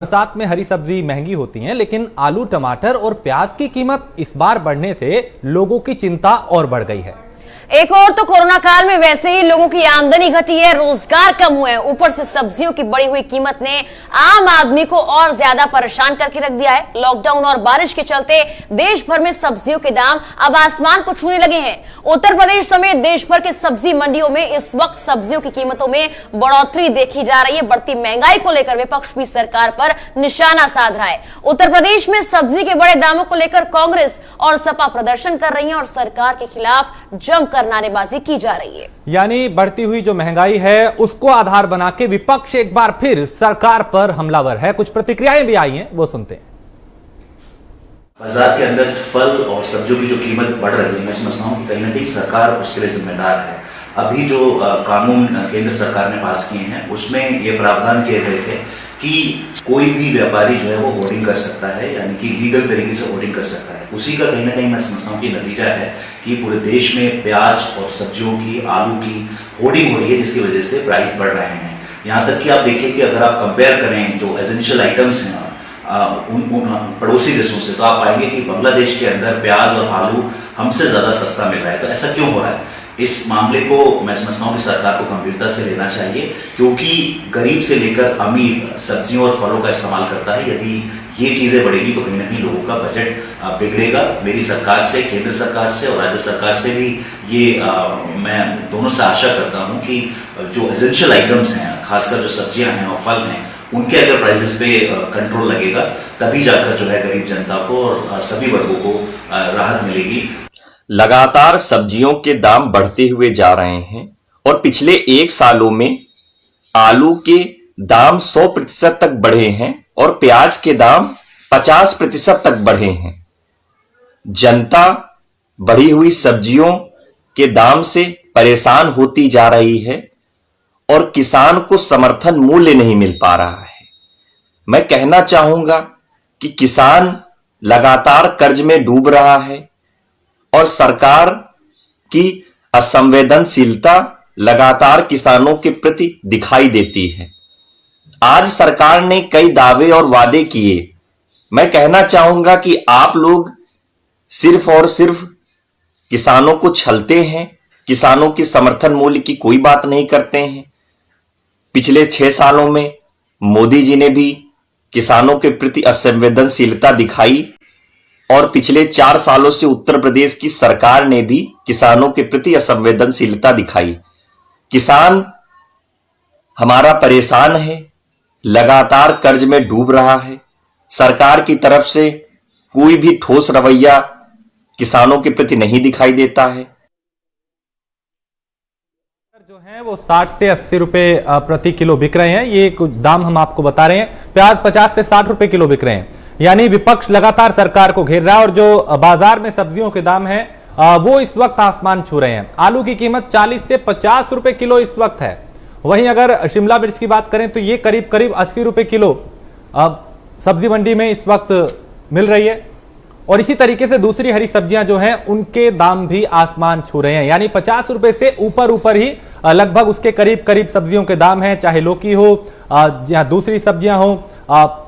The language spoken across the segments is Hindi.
बरसात में हरी सब्जी महंगी होती हैं, लेकिन आलू, टमाटर और प्याज की कीमत इस बार बढ़ने से लोगों की चिंता और बढ़ गई है। एक और तो कोरोना काल में वैसे ही लोगों की आमदनी घटी है, रोजगार कम हुए हैं, ऊपर से सब्जियों की बढ़ी हुई कीमत ने आम आदमी को और ज्यादा परेशान करके रख दिया है। लॉकडाउन और बारिश के चलते देश भर में सब्जियों के दाम अब आसमान को छूने लगे हैं। उत्तर प्रदेश समेत देश भर के सब्जी मंडियों में इस वक्त सब्जियों की कीमतों में बढ़ोतरी देखी जा रही है। बढ़ती महंगाई को लेकर विपक्ष भी सरकार पर निशाना साध रहा है। उत्तर प्रदेश में सब्जी के बड़े दामों को लेकर कांग्रेस और सपा प्रदर्शन कर रही है और सरकार के खिलाफ जमकर नारेबाजी की जा रही है। यानी बढ़ती हुई जो महंगाई है उसको आधार बना के विपक्ष एक बार फिर सरकार पर हमलावर है। कुछ प्रतिक्रियाएं भी आई हैं, वो सुनते हैं। बाजार के अंदर फल और सब्जियों की जो कीमत बढ़ रही है, मैं समझता हूँ कि कहीं ना कहीं सरकार उसके लिए जिम्मेदार है। अभी जो कानून केंद्र सरकार ने पास किए हैं उसमें ये प्रावधान किए गए थे कि कोई भी व्यापारी जो है वो होर्डिंग कर सकता है, यानी कि लीगल तरीके से होर्डिंग कर सकता है। उसी का कहीं ना कहीं मैं समझता हूँ कि नतीजा है कि पूरे देश में प्याज और सब्जियों की, आलू की होर्डिंग हो रही है, जिसकी वजह से प्राइस बढ़ रहे हैं। यहाँ तक कि आप देखिए कि अगर आप कंपेयर करें जो एसेंशियल आइटम्स हैं उन पड़ोसी देशों से, तो आप पाएंगे कि बांग्लादेश के अंदर प्याज और आलू हमसे ज़्यादा सस्ता मिल रहा है। तो ऐसा क्यों हो रहा है? इस मामले को मैं समझता हूँ कि सरकार को गंभीरता से लेना चाहिए, क्योंकि गरीब से लेकर अमीर सब्जियों और फलों का इस्तेमाल करता है। यदि ये चीज़ें बढ़ेगी तो कहीं ना कहीं लोगों का बजट बिगड़ेगा। मेरी सरकार से, केंद्र सरकार से और राज्य सरकार से भी ये मैं दोनों से आशा करता हूँ कि जो एसेंशियल आइटम्स हैं, खासकर जो सब्जियाँ हैं और फल हैं, उनके अगर प्राइसेस पे कंट्रोल लगेगा तभी जाकर जो है गरीब जनता को और सभी वर्गों को राहत मिलेगी। लगातार सब्जियों के दाम बढ़ते हुए जा रहे हैं और पिछले 1 सालों में आलू के दाम 100% तक बढ़े हैं और प्याज के दाम 50% तक बढ़े हैं। जनता बढ़ी हुई सब्जियों के दाम से परेशान होती जा रही है और किसान को समर्थन मूल्य नहीं मिल पा रहा है। मैं कहना चाहूंगा कि किसान लगातार कर्ज में डूब रहा है और सरकार की असंवेदनशीलता लगातार किसानों के प्रति दिखाई देती है। आज सरकार ने कई दावे और वादे किए। मैं कहना चाहूंगा कि आप लोग सिर्फ और सिर्फ किसानों को छलते हैं, किसानों के समर्थन मूल्य की कोई बात नहीं करते हैं। पिछले 6 सालों में मोदी जी ने भी किसानों के प्रति असंवेदनशीलता दिखाई और पिछले 4 सालों से उत्तर प्रदेश की सरकार ने भी किसानों के प्रति असंवेदनशीलता दिखाई। किसान हमारा परेशान है, लगातार कर्ज में डूब रहा है। सरकार की तरफ से कोई भी ठोस रवैया किसानों के प्रति नहीं दिखाई देता है। जो है वो 60 से 80 रुपए प्रति किलो बिक रहे हैं। ये कुछ दाम हम आपको बता रहे हैं। प्याज 50 से 60 रुपए किलो बिक रहे हैं। यानी विपक्ष लगातार सरकार को घेर रहा है और जो बाजार में सब्जियों के दाम हैं वो इस वक्त आसमान छू रहे हैं। आलू की कीमत 40 से 50 रुपए किलो इस वक्त है। वहीं अगर शिमला मिर्च की बात करें तो ये करीब करीब 80 रुपए किलो सब्जी मंडी में इस वक्त मिल रही है। और इसी तरीके से दूसरी हरी सब्जियां जो हैं उनके दाम भी आसमान छू रहे हैं। यानी 50 रुपए से ऊपर ही लगभग उसके करीब करीब सब्जियों के दाम हैं, चाहे लौकी हो या दूसरी सब्जियां हो।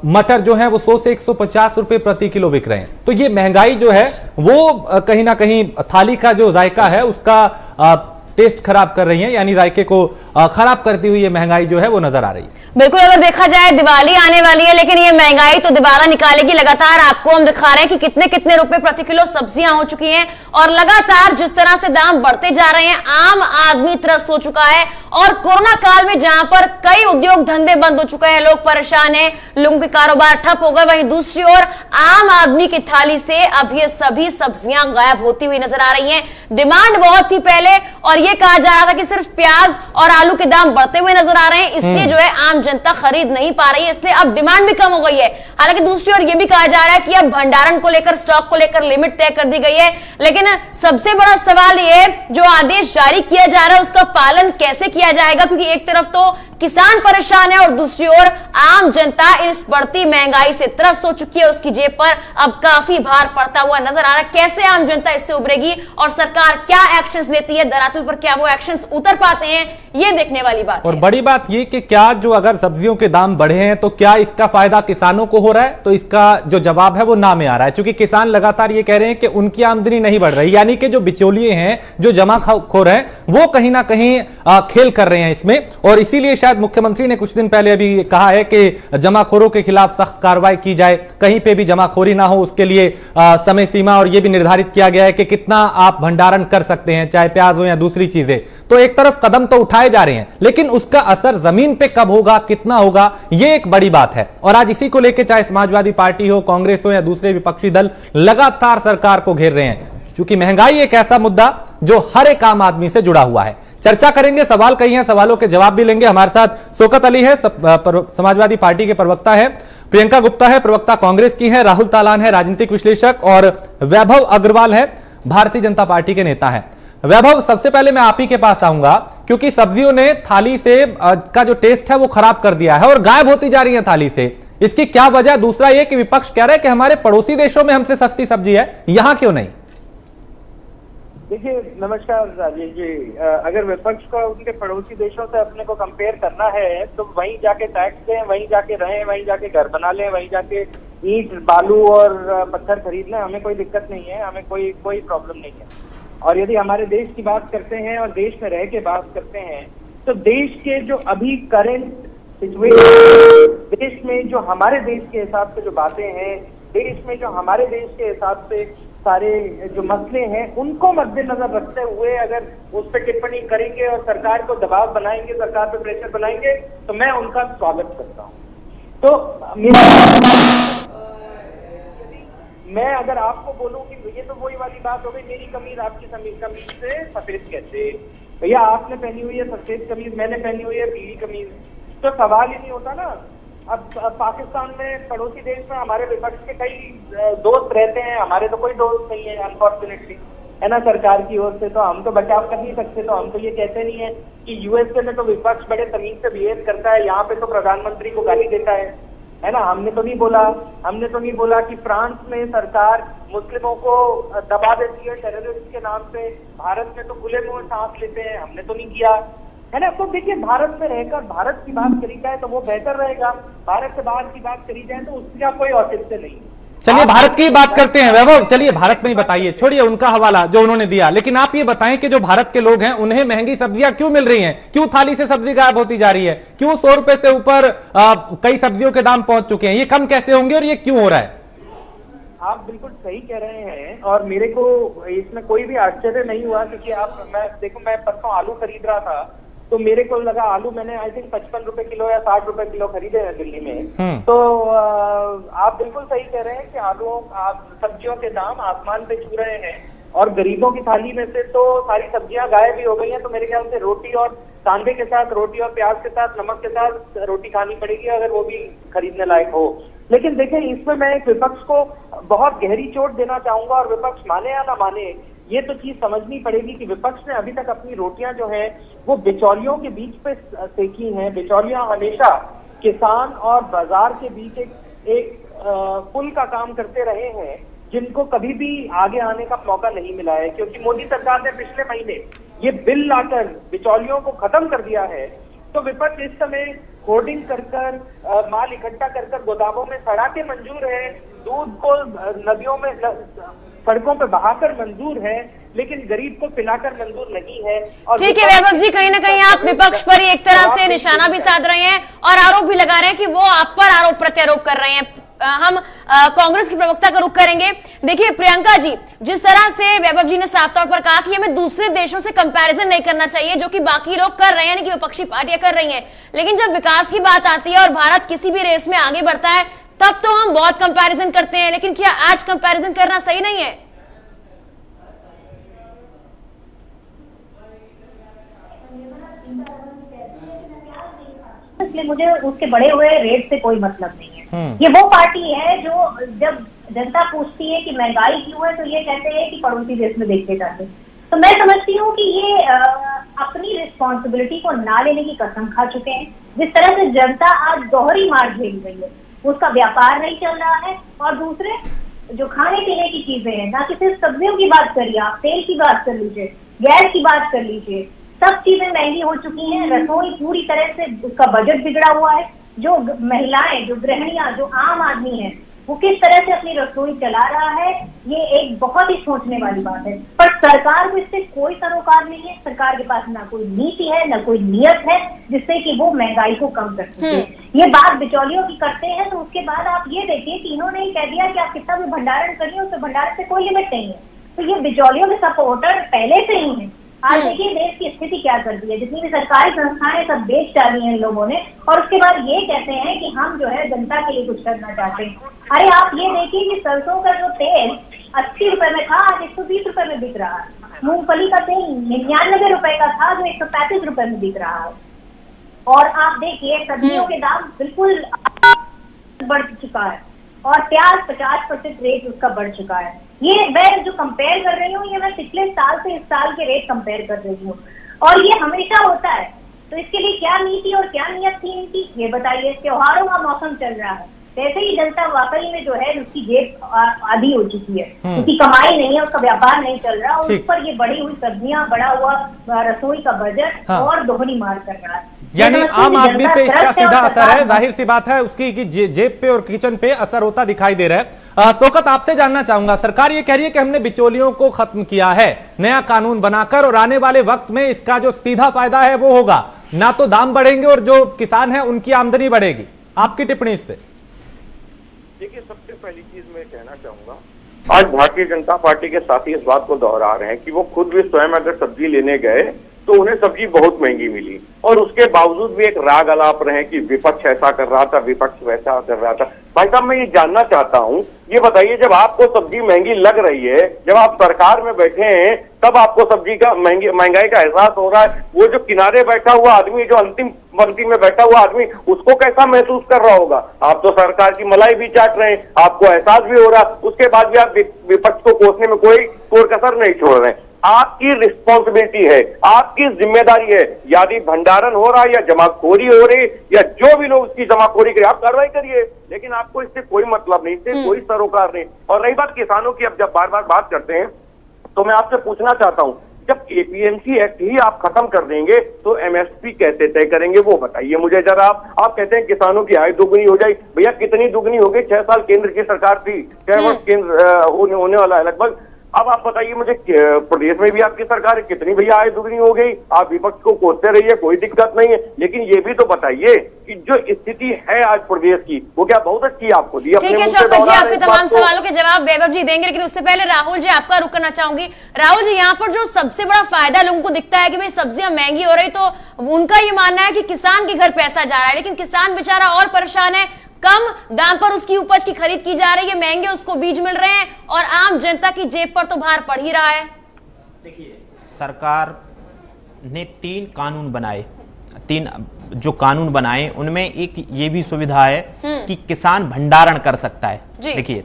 मटर जो है वो 100 से 150 रुपए प्रति किलो बिक रहे हैं। तो ये महंगाई जो है वो कहीं ना कहीं थाली का जो जायका है उसका टेस्ट खराब कर रही है, यानी जायके को खराब करती हुई ये महंगाई जो है वो नजर आ रही है। बिल्कुल, अगर देखा जाए दिवाली आने वाली है, लेकिन ये महंगाई तो दिवाला निकालेगी। लगातार आपको हम दिखा रहे हैं कि कितने कितने रुपए प्रति किलो सब्जियां हो चुकी हैं और लगातार जिस तरह से दाम बढ़ते जा रहे हैं, आम आदमी त्रस्त हो चुका है। और कोरोना काल में जहां पर कई उद्योग धंधे बंद हो चुके हैं, लोग परेशान हैं, लोगों के कारोबार ठप हो गए, वहीं दूसरी ओर आम आदमी की थाली से अब ये सभी सब्जियां गायब होती हुई नजर आ रही है। डिमांड बहुत थी पहले और ये कहा जा रहा था कि सिर्फ प्याज और आलू के दाम बढ़ते हुए नजर आ रहे हैं, इसलिए जो है आम जनता खरीद नहीं पा रही है, इसलिए अब डिमांड भी कम हो गई है। हालांकि दूसरी ओर यह भी कहा जा रहा है कि अब भंडारण को लेकर, स्टॉक को लेकर लिमिट तय कर दी गई है। लेकिन सबसे बड़ा सवाल यह, जो आदेश जारी किया जा रहा है उसका पालन कैसे किया जाएगा, क्योंकि एक तरफ तो किसान परेशान है और दूसरी ओर आम जनता इस बढ़ती महंगाई से त्रस्त हो चुकी है। उसकी जेब पर अब काफी भार पड़ता हुआ नजर आ रहा है। कैसे आम जनता इससे उभरेगी और सरकार क्या एक्शंस लेती है, धरातल पर क्या वो एक्शंस उतर पाते हैं, ये देखने वाली बात और है। बड़ी बात ये कि क्या जो अगर सब्जियों के दाम बढ़े हैं तो क्या इसका फायदा किसानों को हो रहा है, तो इसका जो जवाब है वो ना में आ रहा है, क्योंकि किसान लगातार ये कह रहे हैं कि उनकी आमदनी नहीं बढ़ रही, यानी कि जो बिचौलिए हैं, जो जमाखोर हैं, वो कहीं ना कहीं खेल कर रहे हैं इसमें। और इसीलिए शायद मुख्यमंत्री ने कुछ दिन पहले अभी कहा है कि जमाखोरों के खिलाफ सख्त कार्रवाई की जाए, कहीं पे भी जमाखोरी ना हो उसके लिए समय सीमा और यह भी निर्धारित किया गया है कि कितना आप भंडारण कर सकते हैं, चाहे प्याज हो या दूसरी चीजें। तो एक तरफ कदम तो उठाए जा रहे हैं, लेकिन उसका असर जमीन पे कब होगा, कितना होगा, यह एक बड़ी बात है। और आज इसी को लेकर चाहे समाजवादी पार्टी हो, कांग्रेस हो या दूसरे विपक्षी दल लगातार सरकार को घेर रहे हैं, क्योंकि महंगाई एक ऐसा मुद्दा जो हर एक आम आदमी से जुड़ा हुआ है। चर्चा करेंगे, सवाल कई हैं, सवालों के जवाब भी लेंगे। हमारे साथ शौकत अली है, समाजवादी पार्टी के प्रवक्ता है, प्रियंका गुप्ता है, प्रवक्ता कांग्रेस की है, राहुल तालान है, राजनीतिक विश्लेषक, और वैभव अग्रवाल है, भारतीय जनता पार्टी के नेता हैं। वैभव, सबसे पहले मैं आप ही के पास आऊंगा, क्योंकि सब्जियों ने थाली से का जो टेस्ट है वो खराब कर दिया है और गायब होती जा रही है थाली से। इसकी क्या वजह? दूसरा ये कि विपक्ष कह रहा है कि हमारे पड़ोसी देशों में हमसे सस्ती सब्जी है, यहां क्यों नहीं? देखिए, नमस्कार राजेश जी। अगर विपक्ष को उनके पड़ोसी देशों से अपने को कंपेयर करना है तो वहीं जाके टैक्स दें, वहीं जाके रहें, वहीं जाके घर बना लें, वहीं जाके ईंट, बालू और पत्थर खरीद लें। हमें कोई दिक्कत नहीं है, हमें कोई प्रॉब्लम नहीं है। और यदि हमारे देश की बात करते हैं और देश में रह के बात करते हैं, तो देश के जो अभी करंट सिचुएशन, देश में जो हमारे देश के हिसाब से जो बातें हैं, देश में जो हमारे देश के हिसाब से सारे जो मसले हैं, उनको मद्देनजर रखते हुए अगर उस पर टिप्पणी करेंगे और सरकार को दबाव बनाएंगे, सरकार पे प्रेशर बनाएंगे, तो मैं उनका स्वागत करता हूँ। तो मैं अगर आपको बोलूं कि ये तो वही वाली बात हो गई, मेरी कमीज आपकी कमीज से सफेद कैसे? भैया आपने पहनी हुई है सफेद कमीज, मैंने पहनी हुई है पीली कमीज, तो सवाल ही नहीं होता ना। अब पाकिस्तान में, पड़ोसी देश में हमारे विपक्ष के कई दोस्त रहते हैं, हमारे तो कोई दोस्त नहीं है अनफॉर्चुनेटली, है ना, सरकार की ओर से। तो हम तो बचाव कर नहीं सकते, तो हम तो ये कहते नहीं है कि यूएसए में तो विपक्ष बड़े तमीज से बिहेव करता है, यहाँ पे तो प्रधानमंत्री को गाली देता है ना। हमने तो नहीं बोला कि फ्रांस में सरकार मुस्लिमों को दबा देती है टेररिस्ट के नाम पे, भारत में तो खुले मुंह सांस लेते हैं, हमने तो नहीं किया, है ना। तो देखिए, भारत में रहकर भारत की बात करी जाए तो वो बेहतर रहेगा, भारत से बाहर की बात करी जाए तो उसका कोई औचित्य नहीं। चलिए भारत की बात करते हैं वैभव, चलिए भारत में ही बताइए, छोड़िए उनका हवाला जो उन्होंने दिया, लेकिन आप ये बताएं कि जो भारत के लोग हैं उन्हें महंगी सब्जियां क्यों मिल रही हैं, क्यों थाली से सब्जी गायब होती जा रही है, क्यों 100 रुपए से ऊपर कई सब्जियों के दाम पहुंच चुके हैं, ये कम कैसे होंगे और ये क्यों हो रहा है? आप बिल्कुल सही कह रहे हैं और मेरे को इसमें कोई भी आश्चर्य नहीं हुआ, क्योंकि मैं परसों आलू खरीद रहा था तो मेरे को लगा आलू मैंने आई थिंक 55 रुपए किलो या 60 रुपए किलो खरीदे हैं दिल्ली में। तो आप बिल्कुल सही कह रहे हैं कि सब्जियों के दाम आसमान पे छू रहे हैं और गरीबों की थाली में से तो सारी सब्जियां गायब भी हो गई हैं। तो मेरे ख्याल से रोटी और कांदे के साथ, रोटी और प्याज के साथ, नमक के साथ रोटी खानी पड़ेगी अगर वो भी खरीदने लायक हो। लेकिन देखें, इसमें मैं एक विपक्ष को बहुत गहरी चोट देना चाहूंगा, और विपक्ष माने या ना माने ये तो चीज समझनी पड़ेगी कि विपक्ष ने अभी तक अपनी रोटियां जो है वो बिचौलियों के बीच पे सेकी हैं। बिचौलियां हमेशा किसान और बाजार के बीच एक पुल का काम करते रहे हैं, जिनको कभी भी आगे आने का मौका नहीं मिला है, क्योंकि मोदी सरकार ने पिछले महीने ये बिल लाकर बिचौलियों को खत्म कर दिया है। तो विपक्ष इस समय होर्डिंग कर माल इकट्ठा कर गोदामों में सड़ा के मंजूर है, दूध को नदियों में सड़कों पे बहाकर मंजूर है, लेकिन गरीब को पिलाकर मंजूर नहीं है। और ठीक है वैभव जी, कहीं ना कहीं आप विपक्ष पर एक तरह से निशाना भी साध रहे हैं और आरोप भी लगा रहे हैं कि वो आप पर आरोप प्रत्यारोप कर रहे हैं। हम कांग्रेस की प्रवक्ता का रुख करेंगे। देखिए प्रियंका जी, जिस तरह से वैभव जी ने साफ तौर पर कहा कि हमें दूसरे देशों से कंपैरिजन नहीं करना चाहिए, जो कि बाकी लोग कर रहे हैं, यानी कि विपक्षी पार्टियां कर रही हैं, लेकिन जब विकास की बात आती है और भारत किसी भी रेस में आगे बढ़ता है तब तो हम बहुत कंपैरिजन करते हैं। लेकिन क्या आज कंपैरिजन करना सही नहीं है? इसलिए मुझे उसके बढ़े हुए रेट से कोई मतलब नहीं है। ये वो पार्टी है जो जब जनता पूछती है कि महंगाई क्यों है तो ये कहते हैं कि पड़ोसी देश में देखते जाते। तो मैं समझती हूँ कि ये अपनी रिस्पॉन्सिबिलिटी को ना लेने की कसम खा चुके हैं। जिस तरह से जनता आज दोहरी मार झेल रही है, उसका व्यापार नहीं चल रहा है, और दूसरे जो खाने पीने की चीजें हैं, ना कि सिर्फ सब्जियों की बात करिए, आप तेल की बात कर लीजिए, गैस की बात कर लीजिए, सब चीजें महंगी हो चुकी हैं। रसोई पूरी तरह से उसका बजट बिगड़ा हुआ है। जो महिलाएं, जो गृहिणियां, जो आम आदमी है, वो किस तरह से अपनी रसोई चला रहा है, ये एक बहुत ही सोचने वाली बात है। पर सरकार को इससे कोई सरोकार नहीं है। सरकार के पास ना कोई नीति है, ना कोई नियत है जिससे कि वो महंगाई को कम कर सके। ये बात बिचौलियों की करते हैं, तो उसके बाद आप ये देखिए कि इन्होंने ही कह दिया कि आप कितना भी भंडारण करिए, उससे भंडारण से कोई लिमिट नहीं है। तो ये बिचौलियों के सपोर्टर पहले से ही है। आज देखिए देश की स्थिति क्या कर दी है, जितनी भी सरकारी संस्थाएं सब बेच डाली हैं इन लोगों ने, और उसके बाद ये कहते हैं कि हम जो है जनता के लिए कुछ करना चाहते हैं। अरे आप ये देखिए कि सरसों का जो तेल 80 रुपए में था, आज 120 रुपए में बिक रहा है। मूंगफली का तेल 99 रुपए का था, जो 135 रुपए में बिक रहा है। और आप देखिए सब्जियों के दाम बिल्कुल बढ़ चुका है, और प्याज 50% रेट उसका बढ़ चुका है। ये मैं जो कंपेयर कर रही हूँ, ये मैं पिछले साल से इस साल के रेट कंपेयर कर रही हूँ, और ये हमेशा होता है। तो इसके लिए क्या नीति और क्या नियत थी इनकी, ये बताइए। त्योहारों का मौसम चल रहा है, वैसे ही जनता वाकई में जो है उसकी जेब आधी हो चुकी है, उसकी कमाई नहीं है, उसका व्यापार नहीं चल रहा, और उस पर ये बढ़ी हुई सब्जियां, बढ़ा हुआ रसोई का बजट और दोहरी मार कर रहा है। यानी आम आदमी पे इसका सीधा असर है। जाहिर सी बात है उसकी कि जेब पे और किचन पे असर होता दिखाई दे रहा है। शौकत, आपसे जानना चाहूंगा, सरकार ये कह रही है कि हमने बिचौलियों को खत्म किया है नया कानून बनाकर, और आने वाले वक्त में इसका जो सीधा फायदा है वो होगा, ना तो दाम बढ़ेंगे और जो किसान है उनकी आमदनी बढ़ेगी। आपकी टिप्पणी इस पे? देखिए, सबसे पहली चीज मैं कहना चाहूंगा, आज भारतीय जनता पार्टी के साथी इस बात को दोहरा रहे हैं कि वो खुद भी स्वयं अगर सब्जी लेने गए तो उन्हें सब्जी बहुत महंगी मिली, और उसके बावजूद भी एक राग अलाप रहे कि विपक्ष ऐसा कर रहा था, विपक्ष वैसा कर रहा था। भाई साहब, मैं ये जानना चाहता हूँ, ये बताइए, जब आपको सब्जी महंगी लग रही है, जब आप सरकार में बैठे हैं, तब आपको सब्जी का महंगाई का एहसास हो रहा है। वो जो किनारे बैठा हुआ आदमी, जो अंतिम पंक्ति में बैठा हुआ आदमी, उसको कैसा महसूस कर रहा होगा? आप तो सरकार की मलाई भी चाट रहे हैं, आपको एहसास भी हो रहा, उसके बाद भी आप विपक्ष को कोसने में कोई कसर नहीं छोड़ रहे हैं। आपकी रिस्पॉन्सिबिलिटी है, आपकी जिम्मेदारी है, यदि भंडारण हो रहा है या जमाखोरी हो रही या जो भी लोग उसकी जमाखोरी करें, आप कार्रवाई करिए, लेकिन आपको इससे कोई मतलब नहीं, इससे कोई सरोकार नहीं। और रही बात किसानों की, अब जब बार बार बात करते हैं तो मैं आपसे पूछना चाहता हूं, जब एपीएमसी एक्ट ही आप खत्म कर देंगे तो एमएसपी कैसे तय करेंगे, वो बताइए मुझे जरा। आप कहते हैं किसानों की आय दोगुनी हो जाए, भैया कितनी दुगनी हो गई? 6 साल केंद्र की सरकार थी, 6 वर्ष केंद्र होने वाला है लगभग। अब आप बताइए मुझे, प्रदेश में भी आपकी सरकार है, कितनी भैया आय दुगनी हो गई? आप विपक्ष को कोसते रहिए, कोई दिक्कत नहीं है, लेकिन ये भी तो बताइए कि जो स्थिति है आज प्रदेश की, वो क्या बहुत अच्छी आपको दी? ठीक है शौकत जी, आपके तमाम सवालों के जवाब वैभव जी देंगे, लेकिन उससे पहले राहुल जी आपका रुक करना चाहूंगी। राहुल जी, यहाँ पर जो सबसे बड़ा फायदा लोगों को दिखता है कि भाई सब्जियां महंगी हो रही, तो उनका ये मानना है कि किसान के घर पैसा जा रहा है, लेकिन किसान बेचारा और परेशान है। कम दाम पर उसकी उपज की खरीद की जा रही है, महंगे उसको बीज मिल रहे हैं, और आम जनता की जेब पर तो भार पड़ ही रहा है। देखिए, सरकार ने 3 कानून बनाए, 3 जो कानून बनाए उनमें एक ये भी सुविधा है कि किसान भंडारण कर सकता है। देखिए,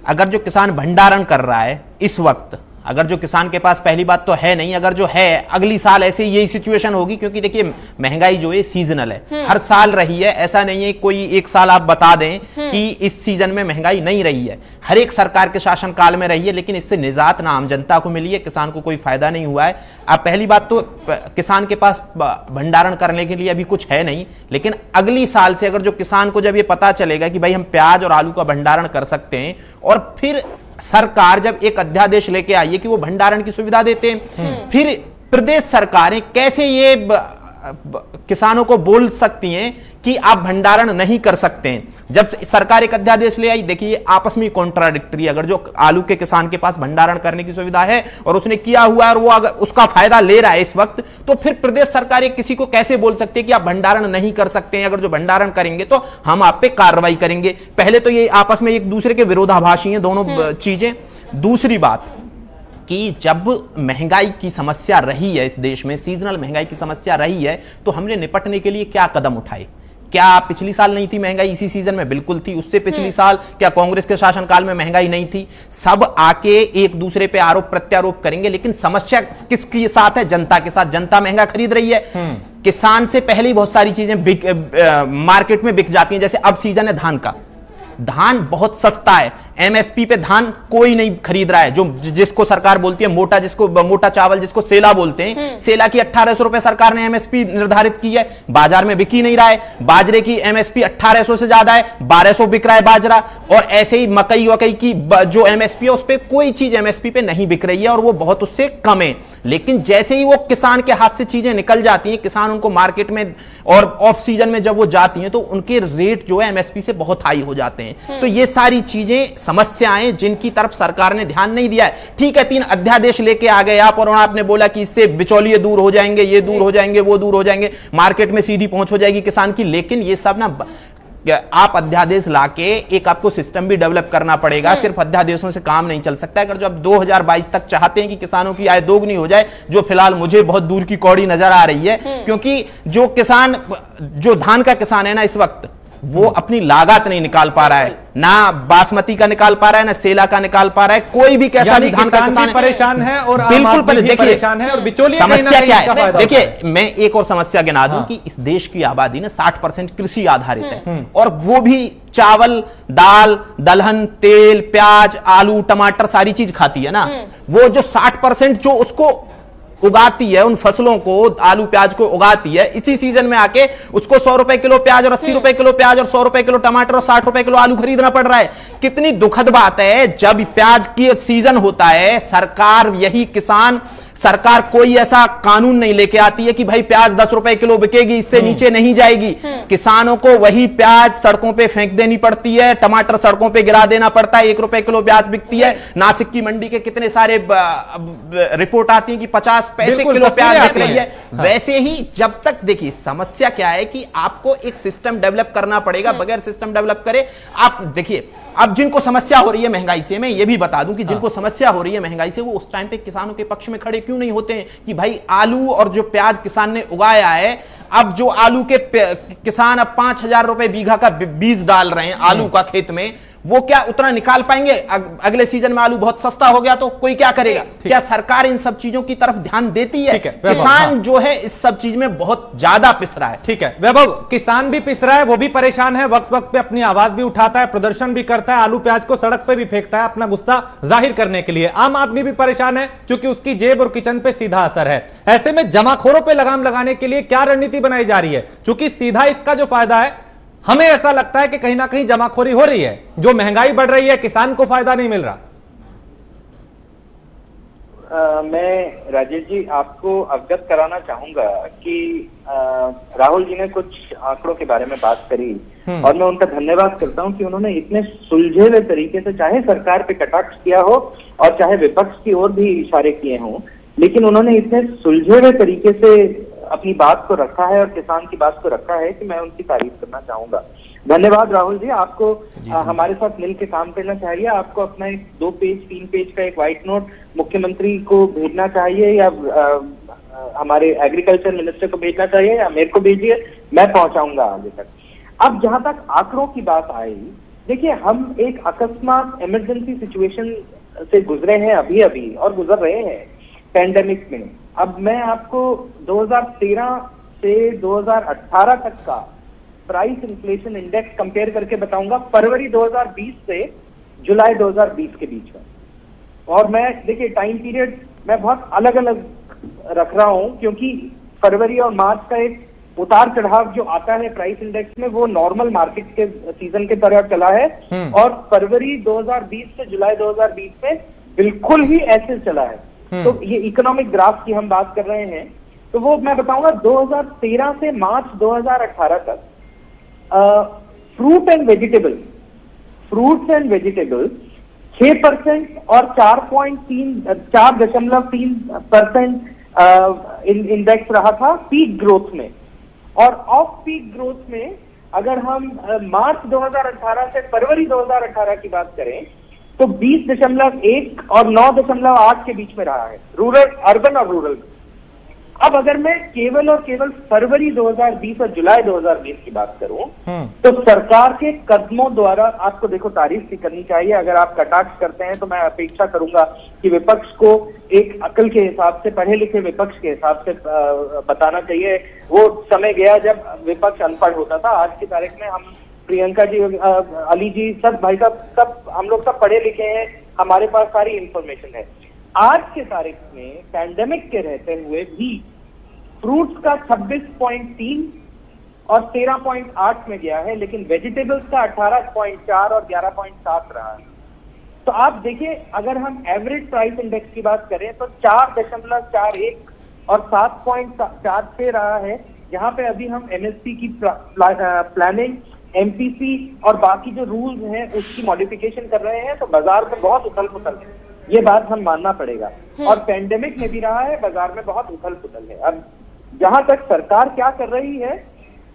अगर जो किसान भंडारण कर रहा है इस वक्त, अगर जो किसान के पास पहली बात तो है नहीं, अगर जो है अगली साल ऐसे यही सिचुएशन होगी, क्योंकि देखिए महंगाई जो है सीजनल है, हर साल रही है, ऐसा नहीं है कोई एक साल आप बता दें कि इस सीजन में महंगाई नहीं रही है, हर एक सरकार के शासन काल में रही है, लेकिन इससे निजात ना आम जनता को मिली है, किसान को कोई फायदा नहीं हुआ है। अब पहली बात तो किसान के पास भंडारण करने के लिए अभी कुछ है नहीं, लेकिन अगली साल से अगर जो किसान को जब ये पता चलेगा कि भाई हम प्याज और आलू का भंडारण कर सकते हैं, और फिर सरकार जब एक अध्यादेश लेके आई है कि वो भंडारण की सुविधा देते हैं, फिर प्रदेश सरकारें कैसे ये किसानों को बोल सकती हैं कि आप भंडारण नहीं कर सकते हैं? जब सरकार एक अध्यादेश ले आई, देखिए आपस में कॉन्ट्राडिक्टरी, अगर जो आलू के किसान के पास भंडारण करने की सुविधा है और उसने किया हुआ है और वो अगर उसका फायदा ले रहा है इस वक्त, तो फिर प्रदेश सरकार किसी को कैसे बोल सकती है कि आप भंडारण नहीं कर सकते हैं? अगर जो भंडारण करेंगे तो हम आप पे कार्रवाई करेंगे। पहले तो ये आपस में एक दूसरे के विरोधाभासी हैं दोनों चीजें। दूसरी बात कि जब महंगाई की समस्या रही है इस देश में, सीजनल महंगाई की समस्या रही है, तो हमने निपटने के लिए क्या कदम उठाए? क्या पिछली साल नहीं थी महंगाई? इसी सीजन में बिल्कुल थी। उससे पिछली साल क्या कांग्रेस के शासनकाल में महंगाई नहीं थी? सब आके एक दूसरे पे आरोप प्रत्यारोप करेंगे, लेकिन समस्या किसके साथ है? जनता के साथ। जनता महंगा खरीद रही है, किसान से पहले ही बहुत सारी चीजें मार्केट में बिक जाती हैं। जैसे अब सीजन है धान का, धान बहुत सस्ता है, एमएसपी पे धान कोई नहीं खरीद रहा है, जो जिसको सरकार बोलती है मोटा, जिसको मोटा चावल जिसको सेला बोलते हैं, सेला की 1800 रुपए सरकार ने एमएसपी निर्धारित की है, बाजार में बिकी नहीं रहा है। बाजरे की एमएसपी 1800 से ज्यादा है, 1200 बिक रहा है बाजरा। और ऐसे ही मकई वकई की जो एमएसपी है उस पर कोई चीज एमएसपी पे नहीं बिक रही है और वो बहुत उससे कम है। लेकिन जैसे ही वो किसान के हाथ से चीजें निकल जाती हैं, किसान उनको मार्केट में और ऑफ सीजन में जब वो जाती हैं तो उनके रेट जो है एमएसपी से बहुत हाई हो जाते हैं। तो ये सारी चीजें समस्याएं जिनकी तरफ सरकार ने ध्यान नहीं दिया है। ठीक है, 3 अध्यादेश लेके आ गए आप और आपने बोला कि इससे बिचौलिए दूर हो जाएंगे, ये दूर हो जाएंगे, वो दूर हो जाएंगे, मार्केट में सीधी पहुंच हो जाएगी किसान की। लेकिन ये सब ना आप अध्यादेश लाके एक आपको सिस्टम भी डेवलप करना पड़ेगा, सिर्फ अध्यादेशों से काम नहीं चल सकता है। अगर जो आप 2022 तक चाहते हैं कि किसानों की आय दोगुनी हो जाए, जो फिलहाल मुझे बहुत दूर की कौड़ी नजर आ रही है, क्योंकि जो किसान, जो धान का किसान है ना इस वक्त, वो अपनी लागत नहीं निकाल पा रहा है, ना बासमती का निकाल पा रहा है, ना सेला का निकाल पा रहा है, कोई भी कैसा भी धान का किसान परेशान है और बिल्कुल परेशान है। और बिचौलिए समस्या क्या है? देखिए, मैं एक और समस्या गिना दूं कि इस देश की आबादी ना 60% कृषि आधारित है, और वो भी चावल, दाल, दलहन, तेल, प्याज, आलू, टमाटर सारी चीज खाती है ना। वो जो 60% जो उसको उगाती है, उन फसलों को, आलू प्याज को उगाती है, इसी सीजन में आके उसको 100 रुपए किलो प्याज और 80 रुपए किलो प्याज और 100 रुपए किलो टमाटर और 60 रुपए किलो आलू खरीदना पड़ रहा है। कितनी दुखद बात है, जब प्याज की सीजन होता है, सरकार कोई ऐसा कानून नहीं लेके आती है कि भाई प्याज 10 रुपए किलो बिकेगी, इससे नीचे नहीं जाएगी। किसानों को वही प्याज सड़कों पे फेंक देनी पड़ती है, टमाटर सड़कों पे गिरा देना पड़ता है, 1 रुपए किलो प्याज बिकती है। नासिक की मंडी के कितने सारे रिपोर्ट आती है कि 50 पैसे किलो प्याज बिक रही है। वैसे ही जब तक, देखिए समस्या क्या है कि आपको एक सिस्टम डेवलप करना पड़ेगा, बगैर सिस्टम डेवलप करे आप देखिए, अब जिनको समस्या हो रही है महंगाई से, मैं ये भी बता दूं कि जिनको समस्या हो रही है महंगाई से, वो उस टाइम पे किसानों के पक्ष में खड़े क्यों नहीं होते हैं कि भाई आलू और जो प्याज किसान ने उगाया है, अब जो आलू के किसान अब 5000 रुपए बीघा का बीज डाल रहे हैं आलू का खेत में, वो क्या उतना निकाल पाएंगे? अगले सीजन में आलू बहुत सस्ता हो गया तो कोई क्या करेगा? क्या सरकार इन सब चीजों की तरफ ध्यान देती है? किसान जो है इस सब चीज में बहुत ज्यादा पिस रहा है। ठीक है वैभव, किसान भी पिस रहा है, वो भी परेशान है, वक्त वक्त पे अपनी आवाज भी उठाता है, प्रदर्शन भी करता है, आलू प्याज को सड़क पे भी फेंकता है अपना गुस्सा जाहिर करने के लिए। आम आदमी भी परेशान है क्योंकि उसकी जेब और किचन पे सीधा असर है। ऐसे में जमाखोरों पे लगाम लगाने के लिए क्या रणनीति बनाई जा रही है? क्योंकि सीधा इसका जो फायदा है, हमें ऐसा लगता है कि कहीं ना कहीं जमाखोरी हो रही है, जो महंगाई बढ़ रही है, किसान को फायदा नहीं मिल रहा। मैं राजेश जी आपको अवगत कराना चाहूंगा कि राहुल जी ने कुछ आंकड़ों के बारे में बात करी और मैं उनका धन्यवाद करता हूं कि उन्होंने इतने सुलझे हुए तरीके से, चाहे सरकार पे कटाक्ष किया हो और चाहे विपक्ष की ओर भी इशारे किए हों, लेकिन उन्होंने इतने सुलझे हुए तरीके से अपनी बात को रखा है और किसान की बात को रखा है कि मैं उनकी तारीफ करना चाहूंगा। धन्यवाद राहुल जी, आपको हमारे साथ मिलकर काम करना चाहिए। आपको अपना एक 2 पेज 3 पेज का एक व्हाइट नोट मुख्यमंत्री को भेजना चाहिए या हमारे एग्रीकल्चर मिनिस्टर को भेजना चाहिए या मेरे को भेजिए, मैं पहुंचाऊंगा आगे तक। अब जहां तक आंकड़ों की बात आई, देखिए हम एक अकस्मात इमरजेंसी सिचुएशन से गुजरे हैं अभी और गुजर रहे हैं पैंडेमिक में। अब मैं आपको 2013 से 2018 तक का प्राइस इन्फ्लेशन इंडेक्स कंपेयर करके बताऊंगा, फरवरी 2020 से जुलाई 2020 के बीच में। और मैं देखिए टाइम पीरियड मैं बहुत अलग अलग रख रहा हूं क्योंकि फरवरी और मार्च का एक उतार चढ़ाव जो आता है प्राइस इंडेक्स में, वो नॉर्मल मार्केट के सीजन के तरह चला है। और फरवरी 2020 से जुलाई 2020 में बिल्कुल ही ऐसे चला है। तो ये इकोनॉमिक ग्राफ की हम बात कर रहे हैं, तो वो मैं बताऊंगा 2013 से मार्च 2018 तक फ्रूट्स एंड वेजिटेबल 6% और 4.3% इंडेक्स रहा था पीक ग्रोथ में। और ऑफ पीक ग्रोथ में अगर हम मार्च 2018 से फरवरी 2018 की बात करें तो 20.1 और 9.8 के बीच में रहा है अर्बन और रूरल। अब अगर मैं केवल और केवल फरवरी 2020 और जुलाई 2020 की बात करूं तो सरकार के कदमों द्वारा आपको देखो तारीफ भी करनी चाहिए। अगर आप कटाक्ष करते हैं तो मैं अपेक्षा करूंगा कि विपक्ष को एक अकल के हिसाब से, पढ़े लिखे विपक्ष के हिसाब से बताना चाहिए। वो समय गया जब विपक्ष अनपढ़ होता था। आज की तारीख में हम प्रियंका जी, अली जी, सब भाई साहब, सब हम लोग सब पढ़े लिखे हैं, हमारे पास सारी इंफॉर्मेशन है। आज के तारीख में पैंडेमिक के रहते हुए भी फ्रूट्स का 26.3 और 13.8 में गया है, लेकिन वेजिटेबल्स का 18.4 और 11.7 रहा है। तो आप देखिए, अगर हम एवरेज प्राइस इंडेक्स की बात करें तो 4.41 और 7.46 रहा है, जहां पे अभी हम एमएसपी की प्लानिंग, एमपीसी और बाकी जो रूल्स हैं उसकी मॉडिफिकेशन कर रहे हैं। तो बाजार में बहुत उथल पुथल है, ये बात हम मानना पड़ेगा। और पैंडेमिक में भी रहा है, बाजार में बहुत उथल पुथल है। अब जहां तक सरकार क्या कर रही है,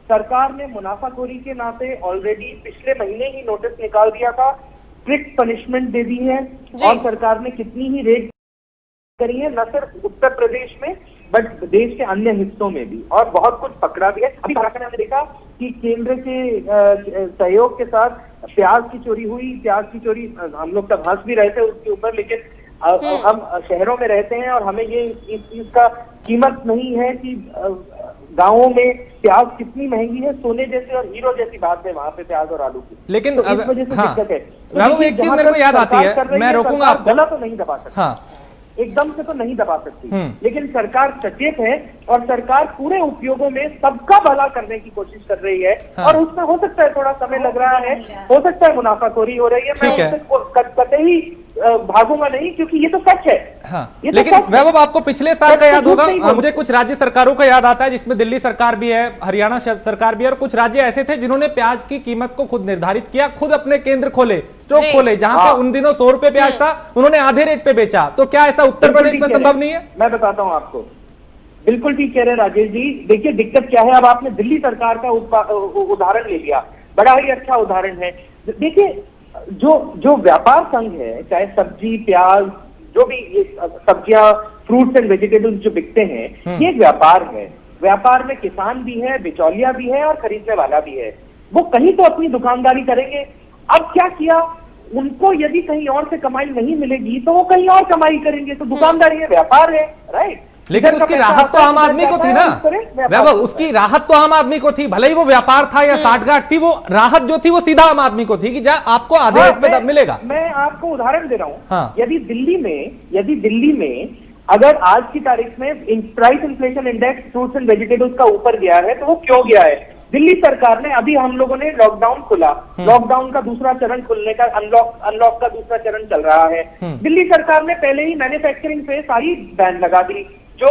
सरकार ने मुनाफाखोरी के नाते ऑलरेडी पिछले महीने ही नोटिस निकाल दिया था, स्ट्रिक्ट पनिशमेंट दे दी है, और सरकार ने कितनी ही रेड करी है, न सिर्फ उत्तर प्रदेश में बट देश के अन्य हिस्सों में भी, और बहुत कुछ पकड़ा भी है। अभी झारखंड में हमने देखा कि केंद्र के सहयोग के साथ प्याज की चोरी हुई। प्याज की चोरी हम लोग तब हंस भी रहे थे उसके ऊपर, लेकिन हम शहरों में रहते हैं और हमें ये इस चीज का कीमत नहीं है कि गांवों में प्याज कितनी महंगी है। सोने जैसे और हीरो जैसी बात है वहां पे प्याज और आलू की, लेकिन तो इस वजह से दिक्कत है। तो एक चीज मेरे को याद आती है, मैं रोकूंगा आपको, गला तो नहीं दबा सकती, एकदम से तो नहीं दबा सकती, लेकिन सरकार सचेत है और सरकार पूरे उपयोगों में सबका भला करने की कोशिश कर रही है। और उसमें हो सकता है थोड़ा समय लग रहा है, हो सकता है मुनाफाखोरी हो रही है, मैं उससे कतई भागूंगा नहीं, क्योंकि ये तो सच है। ये लेकिन वैभव, आपको पिछले साल का याद होगा, मुझे कुछ राज्य सरकारों का याद आता है जिसमें दिल्ली सरकार भी है, हरियाणा सरकार भी है, और कुछ राज्य ऐसे थे जिन्होंने प्याज की कीमत को खुद निर्धारित किया, खुद अपने केंद्र खोले, स्टॉक खोले, जहां पे उन दिनों 100 रुपए प्याज था, उन्होंने आधे रेट पे बेचा। तो क्या ऐसा उत्तर प्रदेश में संभव नहीं है? मैं बताता हूं आपको, बिल्कुल ठीक कह रहे हैं राजेश जी। देखिए दिक्कत क्या है, अब आपने दिल्ली सरकार का उदाहरण ले लिया, बड़ा ही अच्छा उदाहरण है। देखिए जो व्यापार संघ है, चाहे सब्जी, प्याज, जो भी सब्जियां, फ्रूट्स एंड वेजिटेबल्स जो बिकते हैं, ये व्यापार है। व्यापार में किसान भी है, बिचौलिया भी है और खरीदने वाला भी है। वो कहीं तो अपनी दुकानदारी करेंगे। अब क्या किया, उनको यदि कहीं और से कमाई नहीं मिलेगी तो वो कहीं और कमाई करेंगे। तो दुकानदारी है, व्यापार है, राइट। लेकिन उसकी राहत तो आम आदमी को थी ना वैभव, उसकी राहत तो आम आदमी को थी, भले ही वो व्यापार था या साठगांठ थी, वो राहत जो थी वो सीधा आम आदमी को थी कि जा आपको आधे रेट पे मिलेगा। मैं आपको उदाहरण दे रहा हूँ, यदि दिल्ली में अगर आज की तारीख में price inflation index fruits and vegetables का ऊपर गया है, तो वो क्यों गया है? दिल्ली सरकार ने, अभी हम लोगों ने लॉकडाउन खुला, लॉकडाउन का दूसरा चरण खुलने का, अनलॉक का दूसरा चरण चल रहा है। दिल्ली सरकार ने पहले ही मैन्युफैक्चरिंग पे सारी बैन लगा दी, जो